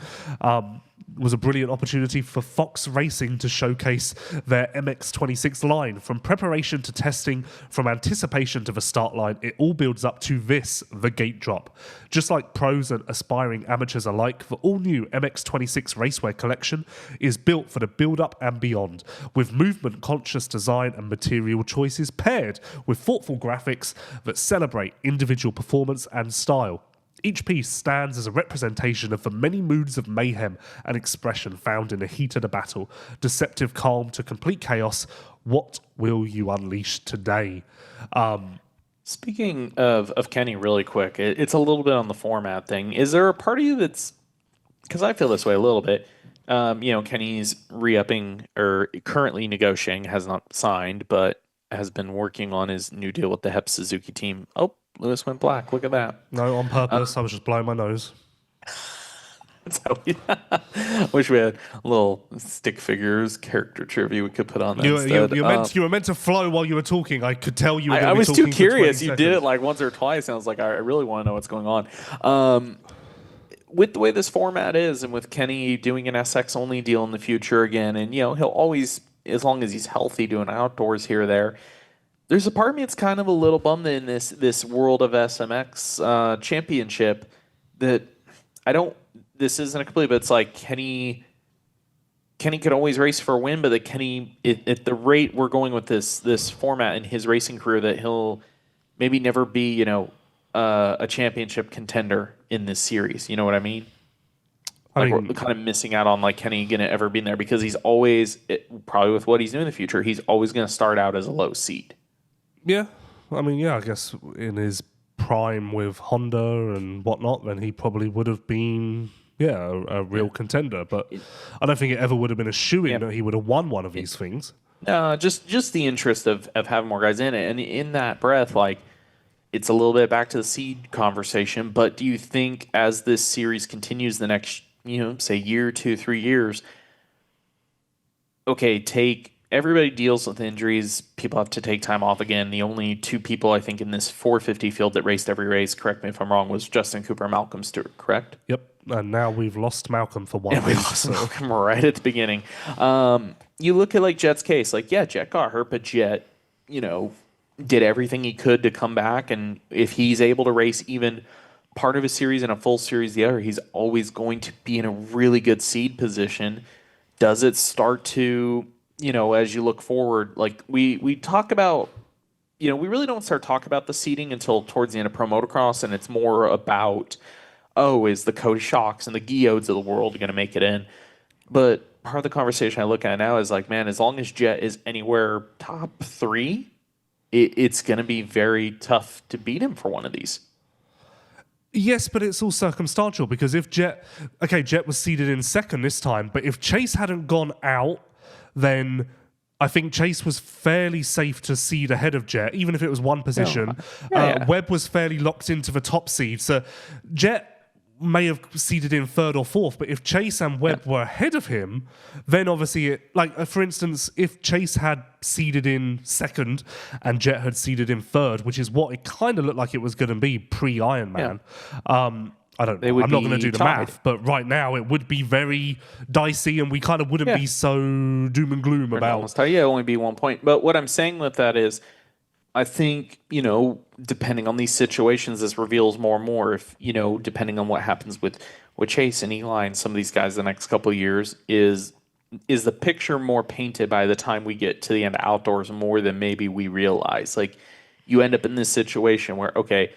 was a brilliant opportunity for Fox Racing to showcase their MX-26 line. From preparation to testing, from anticipation to the start line, it all builds up to this, the gate drop. Just like pros and aspiring amateurs alike, the all-new MX-26 racewear collection is built for the build-up and beyond, with movement-conscious design and material choices paired with thoughtful graphics that celebrate individual performance and style. Each piece stands as a representation of the many moods of mayhem and expression found in the heat of the battle. Deceptive calm to complete chaos. What will you unleash today? Speaking of Kenny really quick, it's a little bit on the format thing. Is there a part of you that's... Because I feel this way a little bit. Kenny's re-upping or currently negotiating, has not signed, but has been working on his new deal with the Hep Suzuki team. Oh, Lewis went black. Look at that. No, on purpose. I was just blowing my nose. That's how we... Wish we had little stick figures, character trivia we could put on that instead. You were meant to flow while you were talking. I could tell you were I was talking too curious. You seconds. did it like once or twice, and I was like, I really want to know what's going on. With the way this format is, and with Kenny doing an SX-only deal in the future again, and, he'll always, as long as he's healthy, doing outdoors here or there, there's a part of me that's kind of a little bummed in this world of SMX championship that this isn't a complete, but it's like Kenny could always race for a win, but that Kenny, at the rate we're going with this format in his racing career, that he'll maybe never be, a championship contender in this series. You know what I mean? We're kind of missing out on Kenny going to ever be in there because he's always, probably with what he's doing in the future, he's always going to start out as a low seed. Yeah. I guess in his prime with Honda and whatnot, then he probably would have been, a real contender. But I don't think it ever would have been a shoo-in that he would have won one of these things. Just the interest of having more guys in it. And in that breath, it's a little bit back to the seed conversation. But do you think as this series continues the next, say year, 2, 3 years, everybody deals with injuries. People have to take time off again. The only 2 people I think in this 450 field that raced every race, correct me if I'm wrong, was Justin Cooper and Malcolm Stewart, correct? Yep. And now we've lost Malcolm for 1 week. We lost Malcolm right at the beginning. You look at Jett's case. Jett got hurt, but Jett, did everything he could to come back. And if he's able to race even part of a series and a full series the other, he's always going to be in a really good seed position. Does it start to... as you look forward, we talk about, we really don't start talking about the seeding until towards the end of Pro Motocross, and it's more about, is the Cody Shocks and the Guillots of the world going to make it in? But part of the conversation I look at now is as long as Jett is anywhere top 3, it's going to be very tough to beat him for one of these. Yes, but it's all circumstantial because if Jett was seeded in second this time, but if Chase hadn't gone out, then I think Chase was fairly safe to seed ahead of Jett, even if it was one position. Yeah. Webb was fairly locked into the top seed. So Jett may have seeded in third or fourth, but if Chase and Webb were ahead of him, then obviously, for instance, if Chase had seeded in second and Jett had seeded in third, which is what it kind of looked like it was going to be pre-Ironman, I don't know. I'm not going to do the math, but right now it would be very dicey and we kind of wouldn't be so doom and gloom about. I'll it only be 1 point. But what I'm saying with that is, I think, depending on these situations, this reveals more and more. If, depending on what happens with Chase and Eli and some of these guys the next couple of years, is the picture more painted by the time we get to the end of outdoors more than maybe we realize. Like, you end up in this situation where, okay,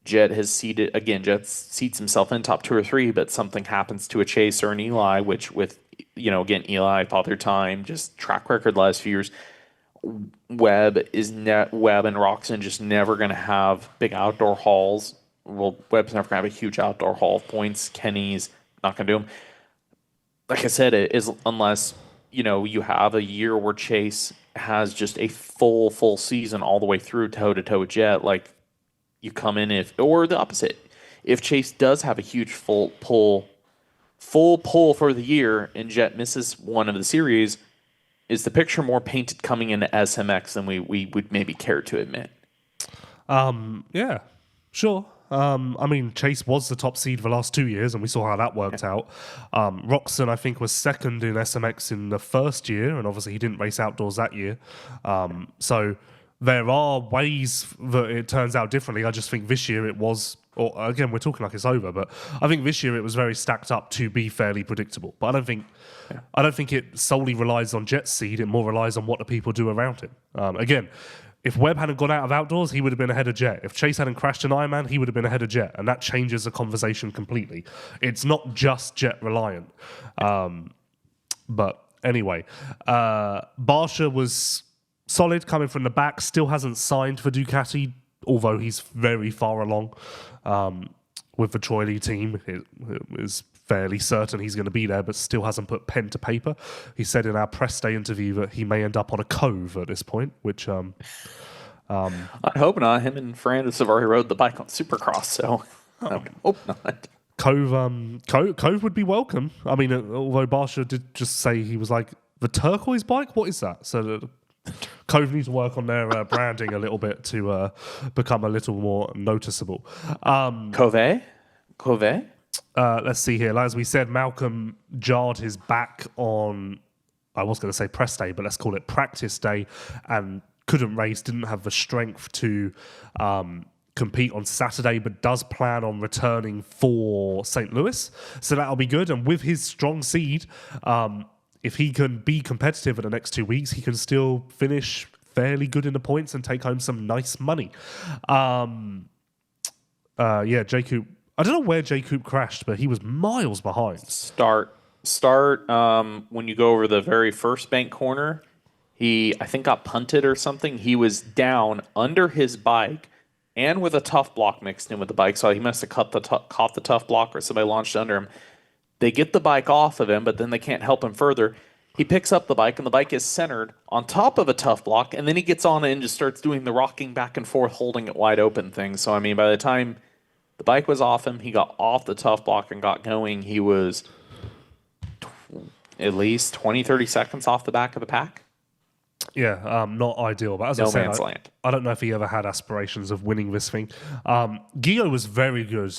Jett seats himself in top 2 or 3, but something happens to a Chase or an Eli, which with, again, Eli, Father Time, just track record last few years. Webb and Roxon just never going to have big outdoor hauls. Well, Webb's never going to have a huge outdoor haul of points. Kenny's not going to do them. Like I said, unless, you have a year where Chase has just a full season all the way through toe-to-toe with Jett, like, you come in or the opposite. If Chase does have a huge full pull for the year and Jett misses one of the series, is the picture more painted coming into SMX than we would maybe care to admit? Yeah, sure. Chase was the top seed for the last 2 years, and we saw how that worked out. Roxon, I think, was second in SMX in the first year, and obviously he didn't race outdoors that year. So there are ways that it turns out differently. I just think this year it was, or again, we're talking like it's over, but I think this year it was very stacked up to be fairly predictable. But I don't think it solely relies on Jett's seed. It more relies on what the people do around him. Again, if Webb hadn't gone out of outdoors, he would have been ahead of Jett. If Chase hadn't crashed an Ironman, he would have been ahead of Jett. And that changes the conversation completely. It's not just Jett reliant. But anyway, Barsha was solid coming from the back, still hasn't signed for Ducati, although he's very far along with the Troy Lee team. It is fairly certain he's going to be there, but still hasn't put pen to paper. He said in our press day interview that he may end up on a Cove at this point, which I hope not. Him and Ferrandis have already rode the bike on Supercross, so I hope not. Cove would be welcome. I mean, although Barsha did just say he was like, the turquoise bike? What is that? So Cove needs to work on their branding a little bit to become a little more noticeable. Cove? Let's see here. As we said, Malcolm jarred his back on, I was going to say press day, but let's call it practice day, and couldn't race, didn't have the strength to compete on Saturday, but does plan on returning for St. Louis. So that'll be good. And with his strong seed, if he can be competitive in the next 2 weeks, he can still finish fairly good in the points and take home some nice money. J. Coop. I don't know where J. Coop crashed, but he was miles behind. Start. When you go over the very first bank corner, he, I think, got punted or something. He was down under his bike and with a tough block mixed in with the bike. So he must have caught the tough block, or somebody launched under him. They get the bike off of him, but then they can't help him further. He picks up the bike, and the bike is centered on top of a tough block, and then he gets on it and just starts doing the rocking back and forth, holding it wide open thing. So, I mean, by the time the bike was off him, he got off the tough block and got going, he was at least 20, 30 seconds off the back of the pack. Yeah, not ideal. But as no I said, man's land. I don't know if he ever had aspirations of winning this thing. Guillaume was very good.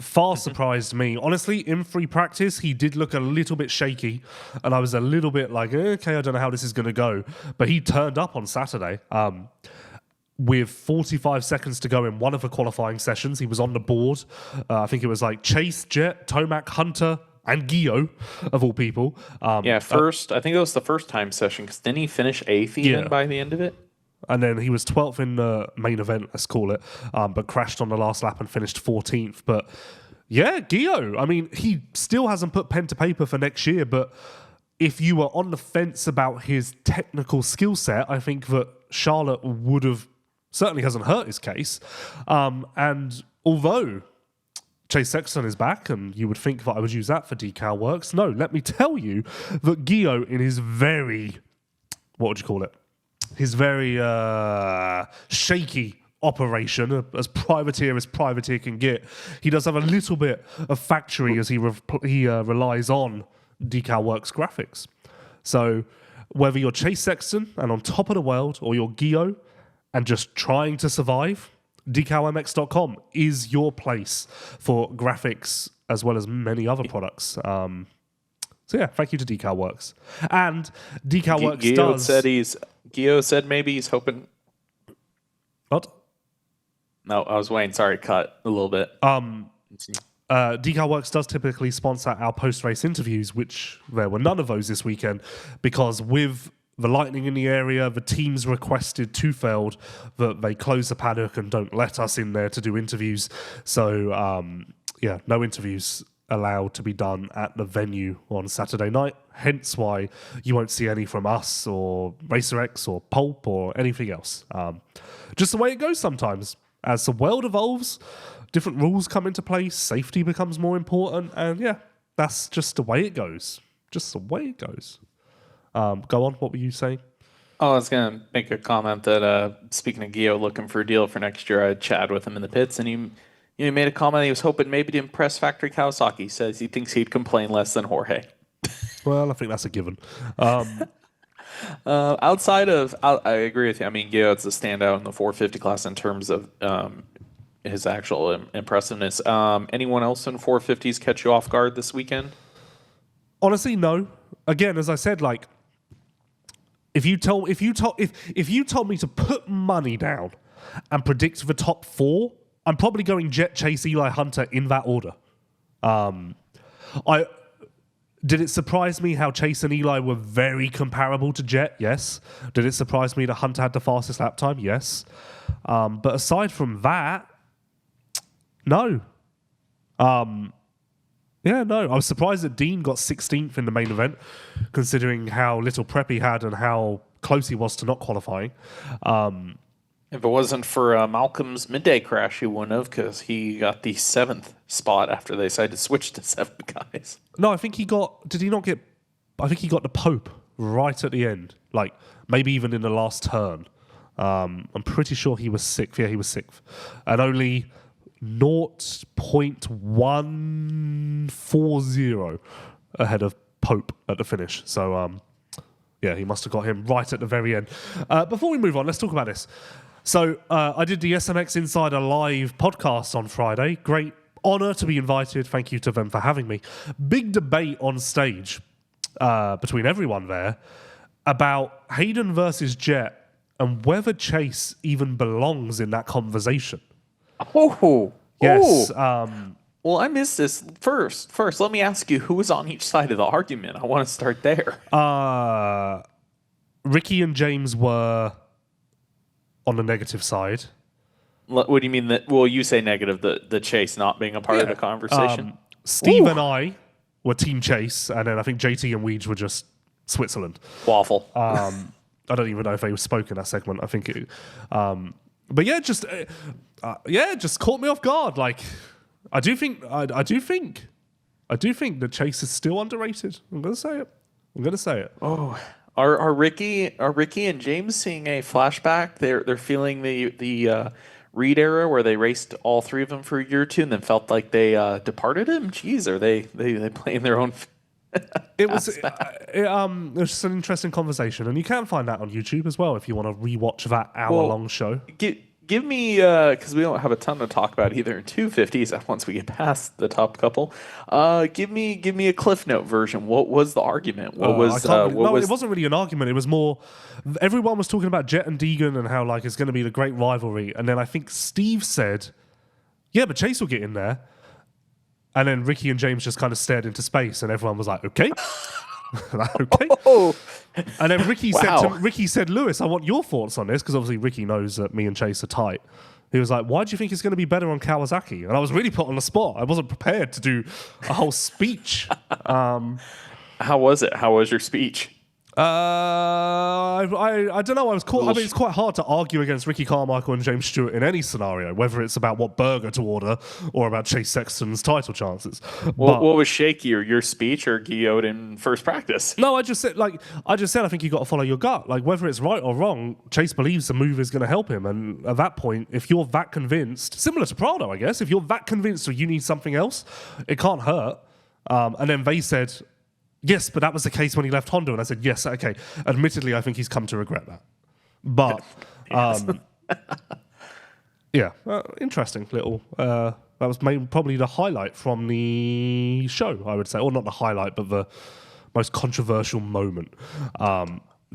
Far surprised me. Honestly, in free practice, he did look a little bit shaky. And I was a little bit like, okay, I don't know how this is going to go. But he turned up on Saturday. With 45 seconds to go in one of the qualifying sessions. He was on the board. I think it was like Chase, Jett, Tomac, Hunter, and Guillaume, of all people. I think it was the first time session, because didn't he finish 8th even by the end of it? And then he was 12th in the main event, let's call it, but crashed on the last lap and finished 14th. But yeah, Guillaume, I mean, he still hasn't put pen to paper for next year, but if you were on the fence about his technical skill set, I think that Charlotte would have, certainly hasn't hurt his case. And although Chase Sexton is back, and you would think that I would use that for DeCal Works, no, let me tell you that Guillaume, in his very, what would you call it? His very shaky operation, as privateer can get. He does have a little bit of factory as he relies on DeCal Works graphics. So whether you're Chase Sexton and on top of the world, or you're Gio and just trying to survive, DecalMX.com is your place for graphics as well as many other products. So yeah, thank you to DeCal Works. And DeCal Works Gio said maybe he's hoping. What? No, I was waiting. Sorry, cut a little bit. DeCal Works does typically sponsor our post-race interviews, which there were none of those this weekend, because with the lightning in the area, the teams requested twofold that they close the paddock and don't let us in there to do interviews. So, no interviews allowed to be done at the venue on Saturday night, hence why you won't see any from us or RacerX or Pulp or anything else. Just the way it goes sometimes. As the world evolves, different rules come into place, safety becomes more important, and yeah, that's just the way it goes. Just the way it goes. Go on, what were you saying? Oh, I was going to make a comment that, speaking of Gio looking for a deal for next year, I had chatted with him in the pits, and he made a comment. He was hoping maybe to impress Factory Kawasaki. He says he thinks he'd complain less than Jorge. Well, I think that's a given. I agree with you. I mean, Gio's a standout in the 450 class in terms of his actual impressiveness. Anyone else in 450s catch you off guard this weekend? Honestly, no. Again, as I said, like, if you told me to put money down and predict the top 4, I'm probably going Jett, Chase, Eli, Hunter in that order. Did it surprise me how Chase and Eli were very comparable to Jett? Yes. Did it surprise me that Hunter had the fastest lap time? Yes. But aside from that, no. No. I was surprised that Dean got 16th in the main event, considering how little prep he had and how close he was to not qualifying. If it wasn't for Malcolm's midday crash, he wouldn't have, because he got the 7th spot after they decided to switch to 7 guys. No, I think he got... Did he not get... I think he got the Pope right at the end. Like, maybe even in the last turn. I'm pretty sure he was 6th. Yeah, he was 6th. And only 0.140 ahead of Pope at the finish. So, yeah, he must have got him right at the very end. Before we move on, let's talk about this. So I did the SMX Insider Live podcast on Friday. Great honor to be invited. Thank you to them for having me. Big debate on stage between everyone there about Haiden versus Jett and whether Chase even belongs in that conversation. Oh, yes. Well, I missed this. First, let me ask you, who was on each side of the argument? I want to start there. Ricky and James were on the negative side. What do you mean that? Well, you say negative, the Chase not being a part of the conversation. Steve and I were Team Chase, and then I think JT and Weege were just Switzerland. Waffle. I don't even know if they spoke in that segment. I think it. But yeah, just caught me off guard. Like, I do think that Chase is still underrated. I'm gonna say it. Oh. Are Ricky and James seeing a flashback? They're feeling the Reed era where they raced all 3 of them for a year or 2 and then felt like they departed him. Jeez, are they playing their own? It was just an interesting conversation, and you can find that on YouTube as well if you want to rewatch that hour-long show. Give me, because we don't have a ton to talk about either in 250s once we get past the top couple. Give me a Cliff Note version. What was the argument? It wasn't really an argument. It was more, everyone was talking about Jett and Deegan and how like it's going to be the great rivalry. And then I think Steve said, yeah, but Chase will get in there. And then Ricky and James just kind of stared into space, and everyone was like, okay. Okay. Oh. And then Ricky said, Lewis, I want your thoughts on this, because obviously Ricky knows that me and Chase are tight. He was like, why do you think it's going to be better on Kawasaki? And I was really put on the spot. I wasn't prepared to do a whole speech. How was it? How was your speech? I don't know. I was caught. I mean, it's quite hard to argue against Ricky Carmichael and James Stewart in any scenario, whether it's about what burger to order or about Chase Sexton's title chances. What was shakier, your speech or Guillaume in first practice? No, I just said I think you got to follow your gut. Like whether it's right or wrong, Chase believes the move is going to help him, and at that point, if you're that convinced, similar to Prado, I guess, if you're that convinced or you need something else, it can't hurt. And then they said, yes, but that was the case when he left Honda. And I said, yes, okay. Admittedly, I think he's come to regret that. But, yeah, interesting little... that was probably the highlight from the show, I would say. Or not the highlight, but the most controversial moment.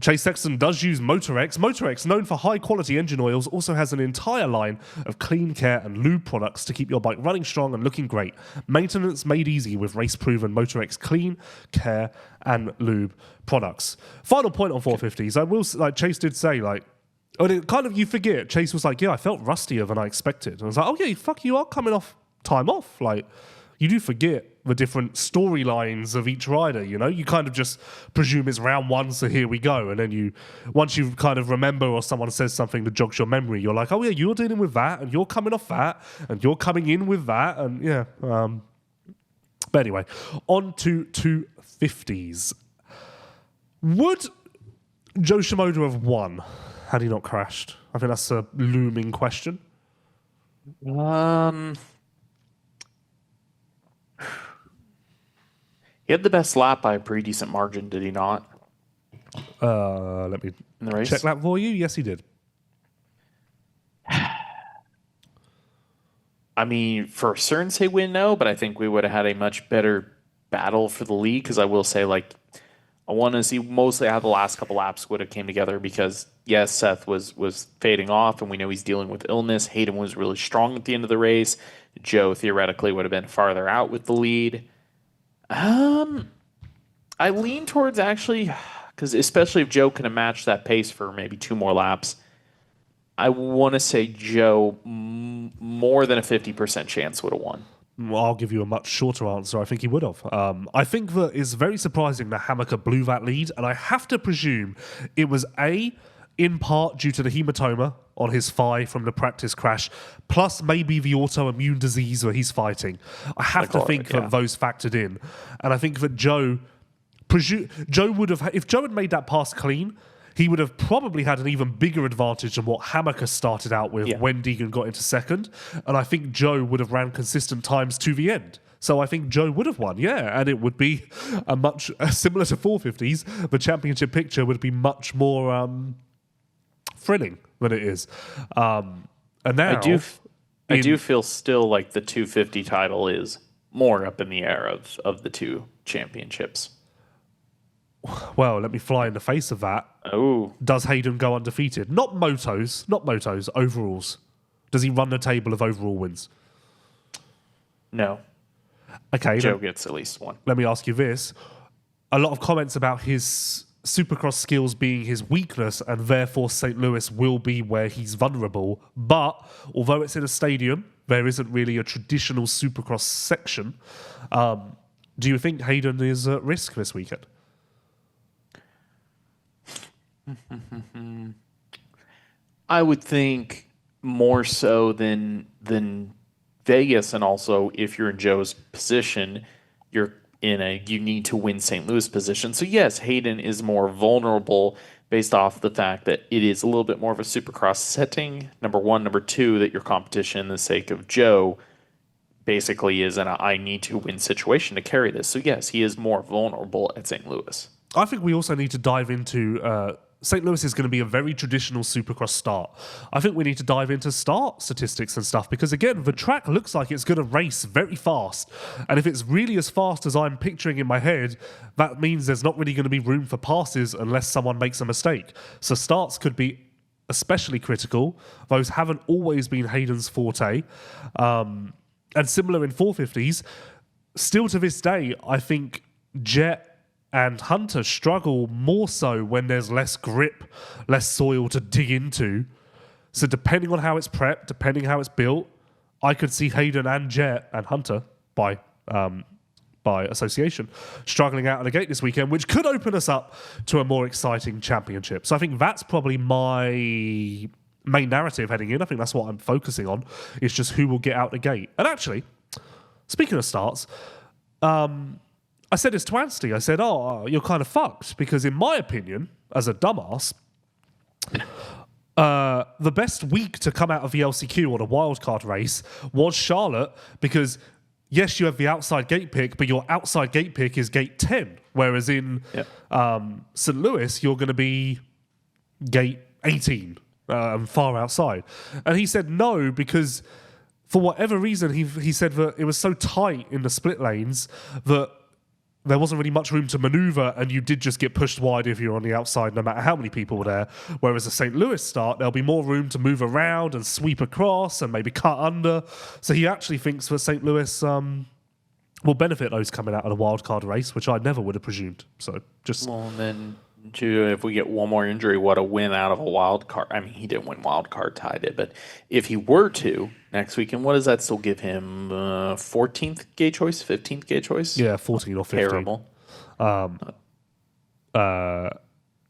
Chase Sexton does use Motorex. Motorex, known for high-quality engine oils, also has an entire line of clean care and lube products to keep your bike running strong and looking great. Maintenance made easy with race-proven Motorex clean care and lube products. Final point on 450s. I will, Chase did say, you forget. Chase was like, yeah, I felt rustier than I expected. And I was like, oh, yeah, you are coming off time off. You do forget the different storylines of each rider, you know? You kind of just presume it's round one, so here we go. And then once you kind of remember or someone says something that jogs your memory, you're like, oh yeah, you're dealing with that, and you're coming off that, and you're coming in with that, and yeah. But anyway, on to 250s. Would Joe Shimoda have won had he not crashed? I think that's a looming question. He had the best lap by a pretty decent margin, did he not? Let me in the race? Check that for you. Yes, he did. I mean, for certain say win, no, but I think we would have had a much better battle for the lead, because I will say, I want to see mostly how the last couple laps would have came together, because, yes, Seth was fading off, and we know he's dealing with illness. Haiden was really strong at the end of the race. Joe, theoretically, would have been farther out with the lead. I lean towards actually, because especially if Joe can have matched that pace for maybe 2 more laps, I want to say Joe more than a 50% chance would have won. Well, I'll give you a much shorter answer. I think he would have. I think that it's very surprising that Hammaker blew that lead, and I have to presume it was in part due to the hematoma on his thigh from the practice crash, plus maybe the autoimmune disease that he's fighting. I have to think that those factored in. And I think that Joe would have, if Joe had made that pass clean, he would have probably had an even bigger advantage than what Hammaker started out with when Deegan got into second. And I think Joe would have ran consistent times to the end. So I think Joe would have won, yeah. And it would be a much, similar to 450s, the championship picture would be much more thrilling than it is. And now... I do feel still like the 250 title is more up in the air of the 2 championships. Well, let me fly in the face of that. Oh. Does Haiden go undefeated? Not motos, overalls. Does he run the table of overall wins? No. Okay. Joe gets at least 1. Let me ask you this. A lot of comments about his Supercross skills being his weakness, and therefore St. Louis will be where he's vulnerable. But although it's in a stadium, there isn't really a traditional Supercross section. Do you think Haiden is at risk this weekend? I would think more so than Vegas, and also if you're in Joe's position, you're in a you need to win St. Louis position. So yes, Haiden is more vulnerable based off the fact that it is a little bit more of a Supercross setting. Number 1, number 2, that your competition, in the sake of Joe, basically is an I need to win situation to carry this. So yes, he is more vulnerable at St. Louis. I think we also need to dive into St. Louis is going to be a very traditional Supercross start. I think we need to dive into start statistics and stuff, because again, the track looks like it's going to race very fast. And if it's really as fast as I'm picturing in my head, that means there's not really going to be room for passes unless someone makes a mistake. So starts could be especially critical. Those haven't always been Hayden's forte. And similar in 450s, still to this day, I think Jett and Hunter struggle more so when there's less grip, less soil to dig into. So depending on how it's prepped, depending how it's built, I could see Haiden and Jett and Hunter by by association, struggling out of the gate this weekend, which could open us up to a more exciting championship. So I think that's probably my main narrative heading in. I think that's what I'm focusing on, is just who will get out the gate. And actually, speaking of starts, I said this to Anstey. I said, you're kind of fucked, because in my opinion, as a dumbass, the best week to come out of the LCQ or the wildcard race was Charlotte, because yes, you have the outside gate pick, but your outside gate pick is gate 10, whereas in St. Louis, you're going to be gate 18, far outside. And he said no, because for whatever reason, he said that it was so tight in the split lanes that there wasn't really much room to maneuver, and you did just get pushed wide if you're on the outside, no matter how many people were there. Whereas the St. Louis start, there'll be more room to move around and sweep across and maybe cut under. So he actually thinks that St. Louis will benefit those coming out of the wildcard race, which I never would have presumed. So just... Well, and then, too, if we get one more injury, what a win out of a wild card. I mean, he didn't win wild card, Ty did, but if he were to next weekend, what does that still give him? 14th gate choice, 15th gate choice? Yeah, 14 or 15. Terrible.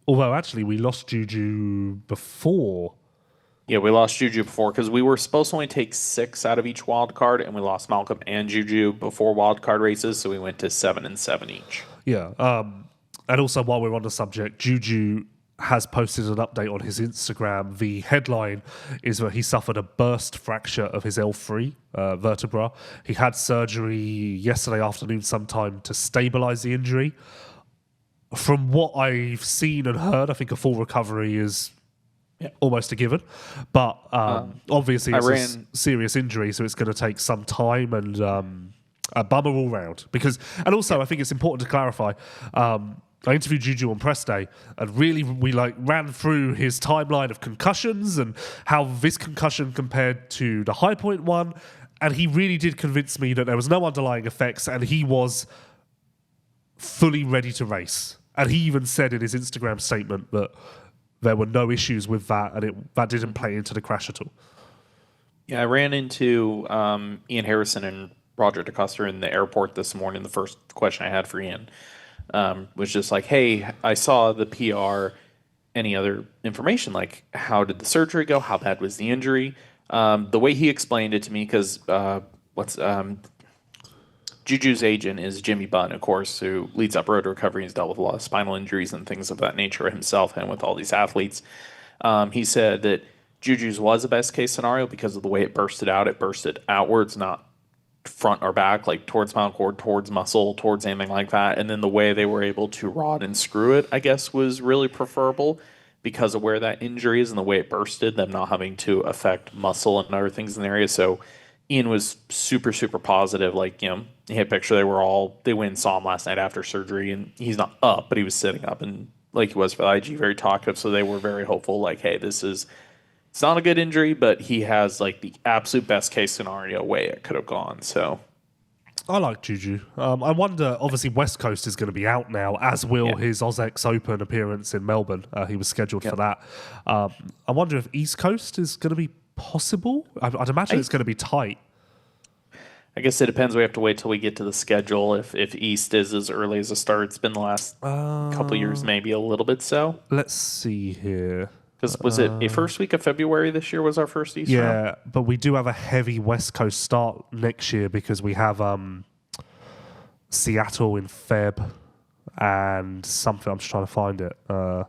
Although, actually, we lost Juju before. Yeah, we lost Juju before, because we were supposed to only take 6 out of each wild card, and we lost Malcolm and Juju before wild card races, so we went to 7 and 7 each. Yeah. And also, while we're on the subject, Juju has posted an update on his Instagram. The headline is that he suffered a burst fracture of his L3 vertebra. He had surgery yesterday afternoon sometime to stabilize the injury. From what I've seen and heard, I think a full recovery is almost a given. But obviously it's a serious injury, so it's going to take some time, and a bummer all round. And also, I think it's important to clarify, I interviewed Juju on press day, and really we ran through his timeline of concussions and how this concussion compared to the high point one, and he really did convince me that there was no underlying effects, and he was fully ready to race. And he even said in his Instagram statement that there were no issues with that, and that didn't play into the crash at all. Yeah, I ran into Ian Harrison and Roger DeCoster in the airport this morning. The first question I had for Ian was just like, hey, I saw the PR. Any other information? Like, how did the surgery go? How bad was the injury? The way he explained it to me, because Juju's agent is Jimmy Bunn, of course, who leads Up Road to Recovery. He's dealt with a lot of spinal injuries and things of that nature himself, and with all these athletes. He said that Juju's was a best case scenario because of the way it bursted out. It bursted outwards, not front or back, like towards spinal cord, towards muscle, towards anything like that. And then the way they were able to rod and screw it, I guess, was really preferable because of where that injury is and the way it bursted, them not having to affect muscle and other things in the area. So Ian was super, super positive. Like, he had a picture. They went and saw him last night after surgery, and he's not up, but he was sitting up, and like he was for the IG, very talkative. So they were very hopeful, like, hey, it's not a good injury, but he has like the absolute best case scenario way it could have gone. So I like Juju. I wonder, obviously West Coast is going to be out now, as will his OzX Open appearance in Melbourne. He was scheduled for that. I wonder if East Coast is going to be possible. I'd imagine it's going to be tight. I guess it depends. We have to wait till we get to the schedule. If East is as early as the start, it's been the last couple of years, maybe a little bit so. Let's see here. Because was it a first week of February this year was our first East round? Yeah, but we do have a heavy West Coast start next year because we have Seattle in Feb and something. I'm just trying to find it. I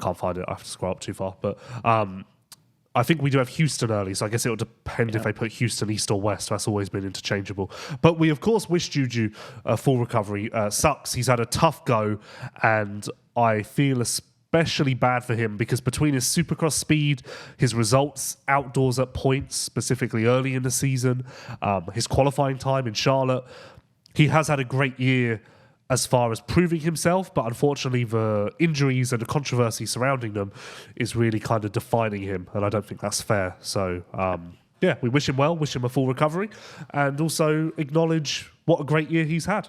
can't find it. I have to scroll up too far. But I think we do have Houston early, so I guess it will depend if they put Houston East or West. That's always been interchangeable. But we, of course, wish Juju a full recovery. Sucks. He's had a tough go, and I feel especially bad for him because between his Supercross speed, his results outdoors at points, specifically early in the season, his qualifying time in Charlotte, he has had a great year as far as proving himself, but unfortunately the injuries and the controversy surrounding them is really kind of defining him, and I don't think that's fair. So, we wish him well, wish him a full recovery, and also acknowledge what a great year he's had.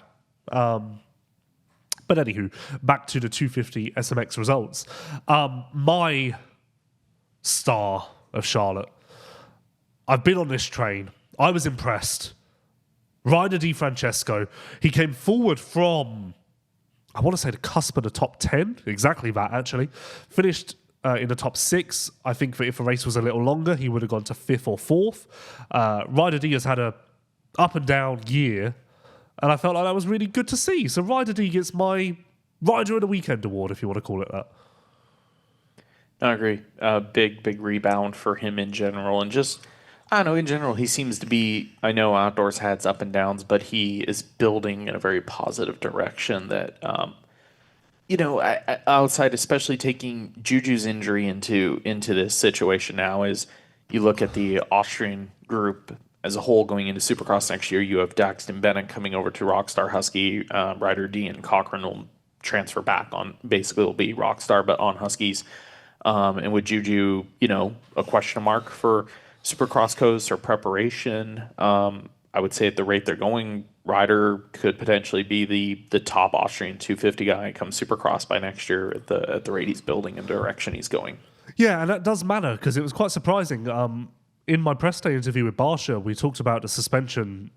But anywho, back to the 250 SMX results. My star of Charlotte. I've been on this train. I was impressed. Ryder Di Francesco, he came forward from, I want to say, the cusp of the top 10. Exactly that, actually. Finished in the top 6. I think that if the race was a little longer, he would have gone to 5th or 4th. Ryder D has had a up and down year, and I felt like that was really good to see. So Ryder D gets my Rider of the Weekend award, if you want to call it that. I agree. Big rebound for him in general. And just, I don't know, in general, he seems to be, I know outdoors has up and downs, but he is building in a very positive direction that, outside, especially taking Juju's injury into this situation now, is you look at the Austrian group as a whole going into Supercross next year. You have Daxton Bennett coming over to Rockstar Husky. Ryder D and Cochran will transfer back on, basically will be Rockstar, but on Huskies. And with Juju, a question mark for Supercross coast or preparation. I would say at the rate they're going, Ryder could potentially be the top Austrian 250 guy come Supercross by next year at the rate he's building and direction he's going. Yeah, and that does matter because it was quite surprising. In my press day interview with Barsha, we talked about the suspension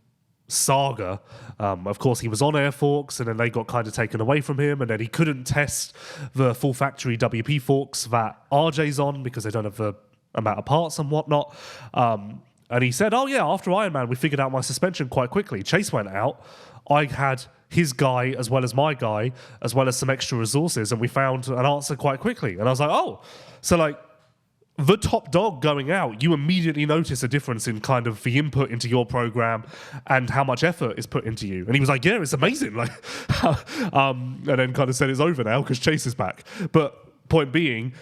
saga. Of course, he was on air forks, and then they got kind of taken away from him, and then he couldn't test the full factory WP forks that RJ's on because they don't have the amount of parts and whatnot. And he said, oh yeah, after Ironman, we figured out my suspension quite quickly. Chase went out. I had his guy as well as my guy, as well as some extra resources, and we found an answer quite quickly. And I was like, oh, so like, the top dog going out, you immediately notice a difference in kind of the input into your program and how much effort is put into you. And he was like, yeah, it's amazing. Like, and then kind of said it's over now because Chase is back. But point being,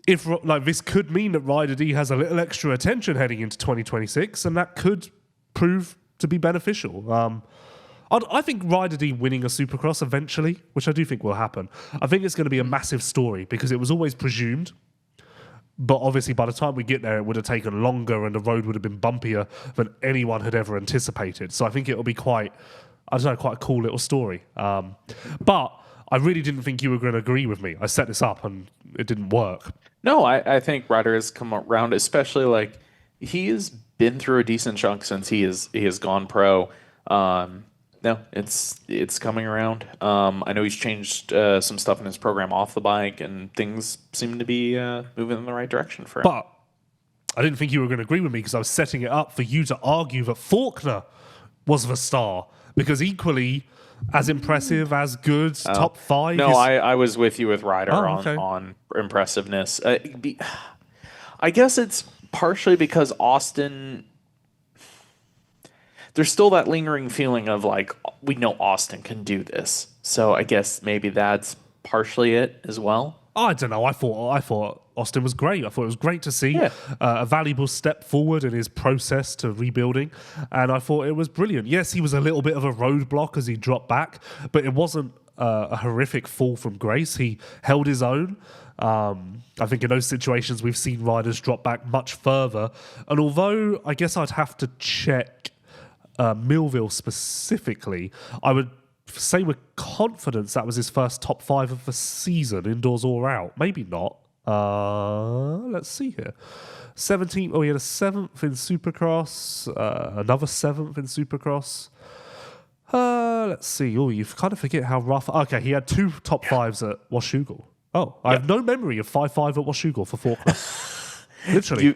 if like this could mean that Ryder D has a little extra attention heading into 2026, and that could prove to be beneficial. I think Ryder D winning a Supercross eventually, which I do think will happen. I think it's going to be a massive story because it was always presumed. But obviously, by the time we get there, it would have taken longer and the road would have been bumpier than anyone had ever anticipated. So I think it'll be quite a cool little story. But I really didn't think you were going to agree with me. I set this up and it didn't work. No, I think Ryder has come around, especially like he has been through a decent chunk since he has gone pro. No, it's coming around. I know he's changed some stuff in his program off the bike, and things seem to be moving in the right direction for him. But I didn't think you were going to agree with me because I was setting it up for you to argue that Faulkner was the star, because equally as impressive, as good, top 5. No, I was with you with Ryder on impressiveness. I guess it's partially because Austin... There's still that lingering feeling of like, we know Austin can do this. So I guess maybe that's partially it as well. I don't know. I thought Austin was great. I thought it was great to see a valuable step forward in his process to rebuilding. And I thought it was brilliant. Yes, he was a little bit of a roadblock as he dropped back, but it wasn't a horrific fall from grace. He held his own. I think in those situations we've seen riders drop back much further. And although I guess I'd have to check Millville specifically, I would say with confidence that was his first top 5 of the season, indoors or out. Maybe not. Let's see here. 17th. Oh, he had a 7th in Supercross. Another 7th in Supercross. Let's see. Oh, you kind of forget how rough. Okay, he had 2 top 5s at Washougal. Oh, I have no memory of 5-5 at Washougal for Faulkner. Literally.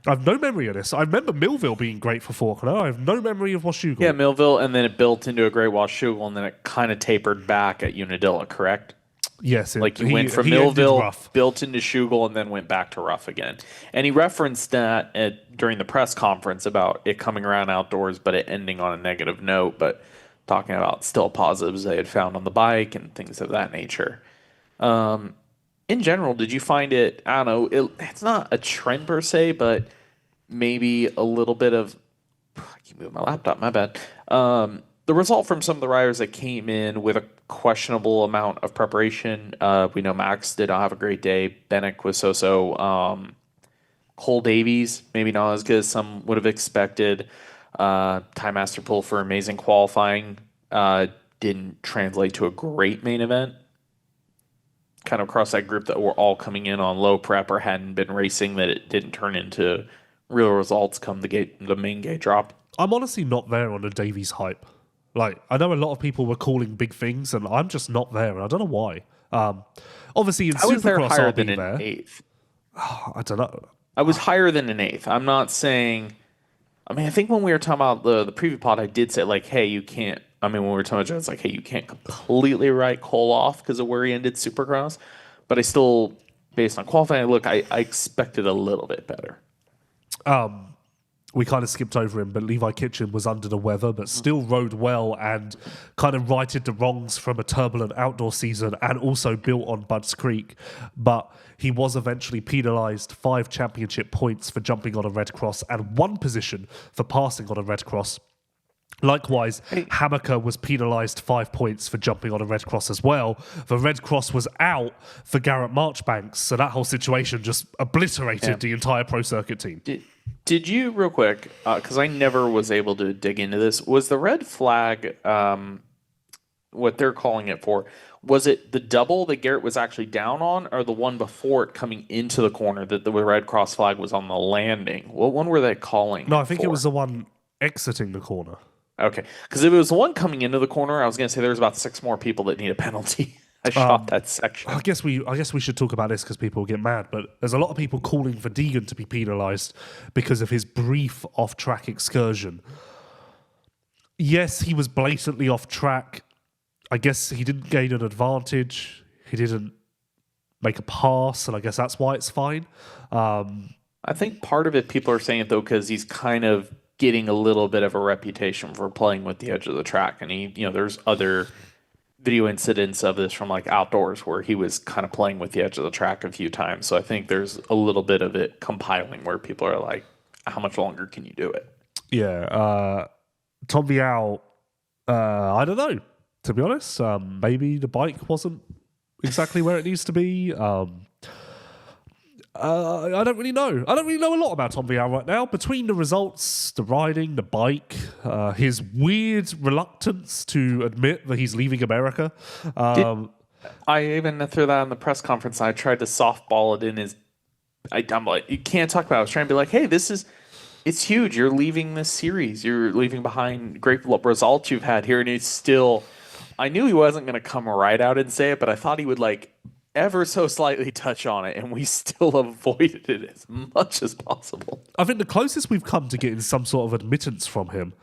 I have no memory of this. I remember Millville being great for Faulkner. I have no memory of Washougal. Yeah, Millville, and then it built into a great Washougal, and then it kind of tapered back at Unadilla, correct? Yes. He went from Millville, built into Shugal, and then went back to rough again. And he referenced that during the press conference about it coming around outdoors, but it ending on a negative note, but talking about still positives they had found on the bike and things of that nature. In general, did you find it, I don't know, it's not a trend per se, but maybe a little bit of, I keep moving my laptop, my bad. The result from some of the riders that came in with a questionable amount of preparation, we know Max did not have a great day. Bennett was so-so. Cole Davies, maybe not as good as some would have expected. Time Master pull for amazing qualifying. Didn't translate to a great main event. Kind of across that group that were all coming in on low prep or hadn't been racing, that it didn't turn into real results come the main gate drop. I'm honestly not there on the Davies hype. Like, I know a lot of people were calling big things, and I'm just not there, and I don't know why. Obviously, in I was there Supercross, higher I'll than be an there. eighth. I don't know. I was higher than an eighth. I'm not saying. I mean, I think when we were talking about the preview pod, I did say like, hey, you can't. I mean, when we were talking about Joe, it's like, hey, you can't completely write Cole off because of where he ended Supercross. But I still, based on qualifying, look, I expected a little bit better. We kind of skipped over him, but Levi Kitchen was under the weather, but still rode well and kind of righted the wrongs from a turbulent outdoor season and also built on Budds Creek. But he was eventually penalised 5 championship points for jumping on a red cross and 1 position for passing on a red cross. Likewise, Hammaker was penalised 5 points for jumping on a red cross as well. The red cross was out for Garrett Marchbanks, so that whole situation just obliterated the entire pro circuit team. Did you, real quick, because I never was able to dig into this, was the red flag, what they're calling it for, was it the double that Garrett was actually down on, or the one before it coming into the corner that the red cross flag was on the landing? What one were they calling? No, I think it was the one exiting the corner. Okay, because if it was the one coming into the corner, I was going to say there was about 6 more people that need a penalty. I shot that section. I guess we should talk about this because people will get mad, but there's a lot of people calling for Deegan to be penalised because of his brief off-track excursion. Yes, he was blatantly off track. I guess he didn't gain an advantage. He didn't make a pass, and I guess that's why it's fine. I think part of it, people are saying it though, because he's kind of getting a little bit of a reputation for playing with the edge of the track, and there's other video incidents of this from like outdoors where he was kind of playing with the edge of the track a few times. So I think there's a little bit of it compiling where people are like, how much longer can you do it? Yeah. Tom Vial, I don't know, to be honest. Maybe the bike wasn't exactly where it needs to be. I don't really know. I don't really know a lot about Tom Vial right now. Between the results, the riding, the bike, his weird reluctance to admit that he's leaving America. I even threw that in the press conference. I tried to softball it in his. I'm like, you can't talk about it. I was trying to be like, hey, it's huge. You're leaving this series. You're leaving behind great results you've had here, and it's still. I knew he wasn't going to come right out and say it, but I thought he would ever so slightly touch on it, and we still avoided it as much as possible. I think the closest we've come to getting some sort of admittance from him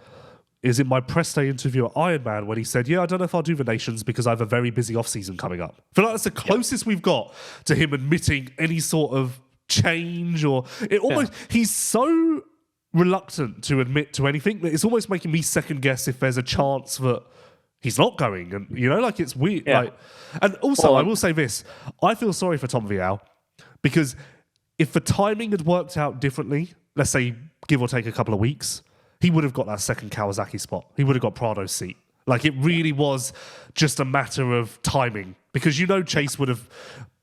is in my press day interview at Ironman when he said, I don't know if I'll do the Nations because I have a very busy off-season coming up. I feel like that's the closest we've got to him admitting any sort of change or... He's so reluctant to admit to anything that it's almost making me second-guess if there's a chance that he's not going, and it's weird. Yeah. And also, I will say this: I feel sorry for Tom Vial because if the timing had worked out differently, let's say give or take a couple of weeks, he would have got that second Kawasaki spot. He would have got Prado's seat. It really was just a matter of timing because Chase would have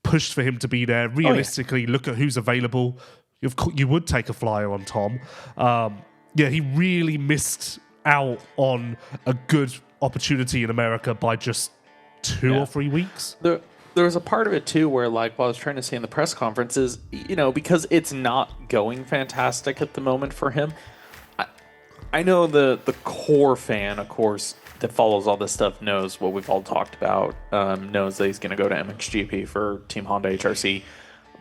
pushed for him to be there. Realistically, look at who's available. You would take a flyer on Tom. He really missed out on a good opportunity in America by just 2 or 3 weeks. There was a part of it too where what I was trying to say in the press conference is, because it's not going fantastic at the moment for him. I know the core fan, of course, that follows all this stuff knows what we've all talked about, knows that he's going to go to MXGP for Team Honda HRC.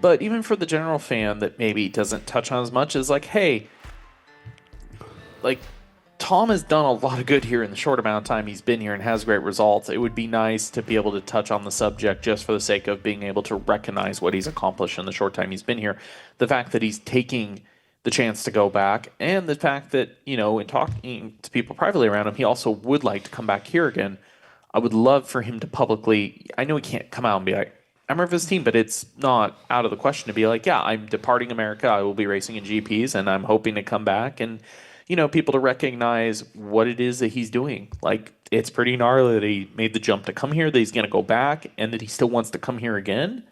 But even for the general fan that maybe doesn't touch on as much is hey, Tom has done a lot of good here in the short amount of time he's been here and has great results. It would be nice to be able to touch on the subject just for the sake of being able to recognize what he's accomplished in the short time he's been here. The fact that he's taking the chance to go back, and the fact that, in talking to people privately around him, he also would like to come back here again. I would love for him to publicly, I know he can't come out and be like, I'm a member of this team, but it's not out of the question to be like, yeah, I'm departing America. I will be racing in GPs, and I'm hoping to come back and people to recognize what it is that he's doing. It's pretty gnarly that he made the jump to come here, that he's going to go back, and that he still wants to come here again.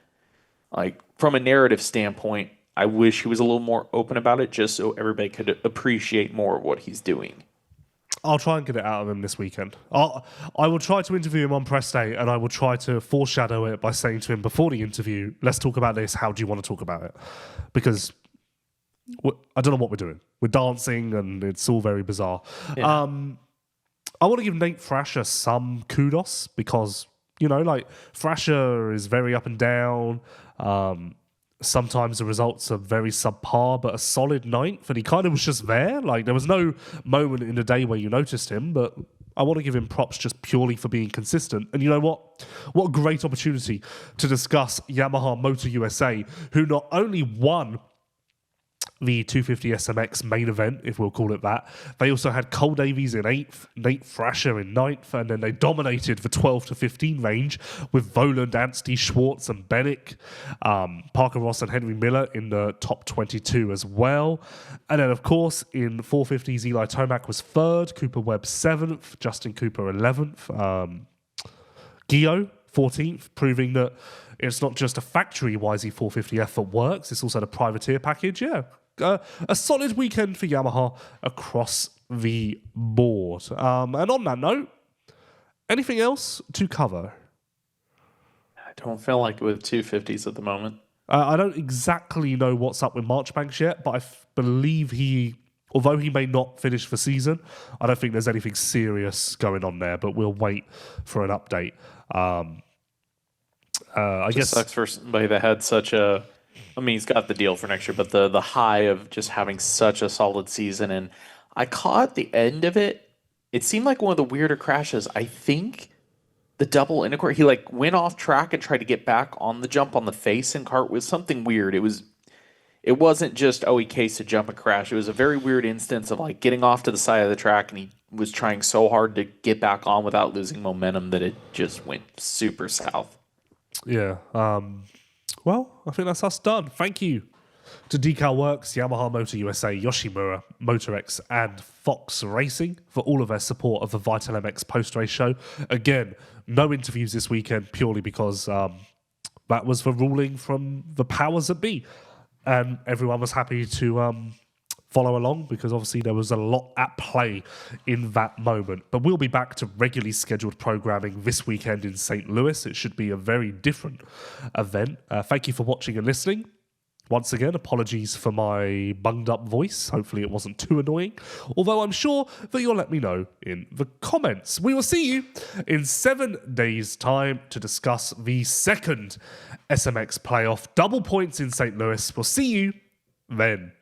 From a narrative standpoint, I wish he was a little more open about it just so everybody could appreciate more of what he's doing. I'll try and get it out of him this weekend. I will try to interview him on press day, and I will try to foreshadow it by saying to him before the interview, let's talk about this. How do you want to talk about it? Because I don't know what we're doing. We're dancing, and it's all very bizarre. Yeah. I want to give Nate Thrasher some kudos because, like, Thrasher is very up and down. Sometimes the results are very subpar, but a solid ninth, and he kind of was just there. Like, there was no moment in the day where you noticed him, but I want to give him props just purely for being consistent. And you know what? What a great opportunity to discuss Yamaha Motor USA, who not only won the 250 SMX main event, if we'll call it that. They also had Cole Davies in 8th, Nate Thrasher in 9th, and then they dominated the 12 to 15 range with Voland, Anstey, Schwartz, and Bennick. Parker Ross and Henry Miller in the top 22 as well. And then, of course, in 450s, Eli Tomac was 3rd, Cooper Webb 7th, Justin Cooper 11th, Gio 14th, proving that it's not just a factory YZ 450F that works, it's also the privateer package. Yeah, a solid weekend for Yamaha across the board. And on that note, anything else to cover? I don't feel like it with 250s at the moment. I don't exactly know what's up with Marchbanks yet, but I believe although he may not finish the season, I don't think there's anything serious going on there, but we'll wait for an update. I guess sucks for somebody that had such a. I mean, he's got the deal for next year, but the high of just having such a solid season, and I caught the end of it. It seemed like one of the weirder crashes. I think the double intercore. He went off track and tried to get back on the jump on the face and cart was something weird. It wasn't just he cased a jump and crash. It was a very weird instance of getting off to the side of the track, and he was trying so hard to get back on without losing momentum that it just went super south. Yeah. Well, I think that's us done. Thank you to DeCal Works, Yamaha Motor USA, Yoshimura, Motorex, and Fox Racing for all of their support of the Vital MX post-race show. Again, no interviews this weekend purely because that was the ruling from the powers that be. And everyone was happy to follow along because obviously there was a lot at play in that moment. But we'll be back to regularly scheduled programming this weekend in St. Louis. It should be a very different event. Thank you for watching and listening. Once again, apologies for my bunged up voice. Hopefully it wasn't too annoying. Although I'm sure that you'll let me know in the comments. We will see you in 7 days' time to discuss the second SMX playoff. Double points in St. Louis. We'll see you then.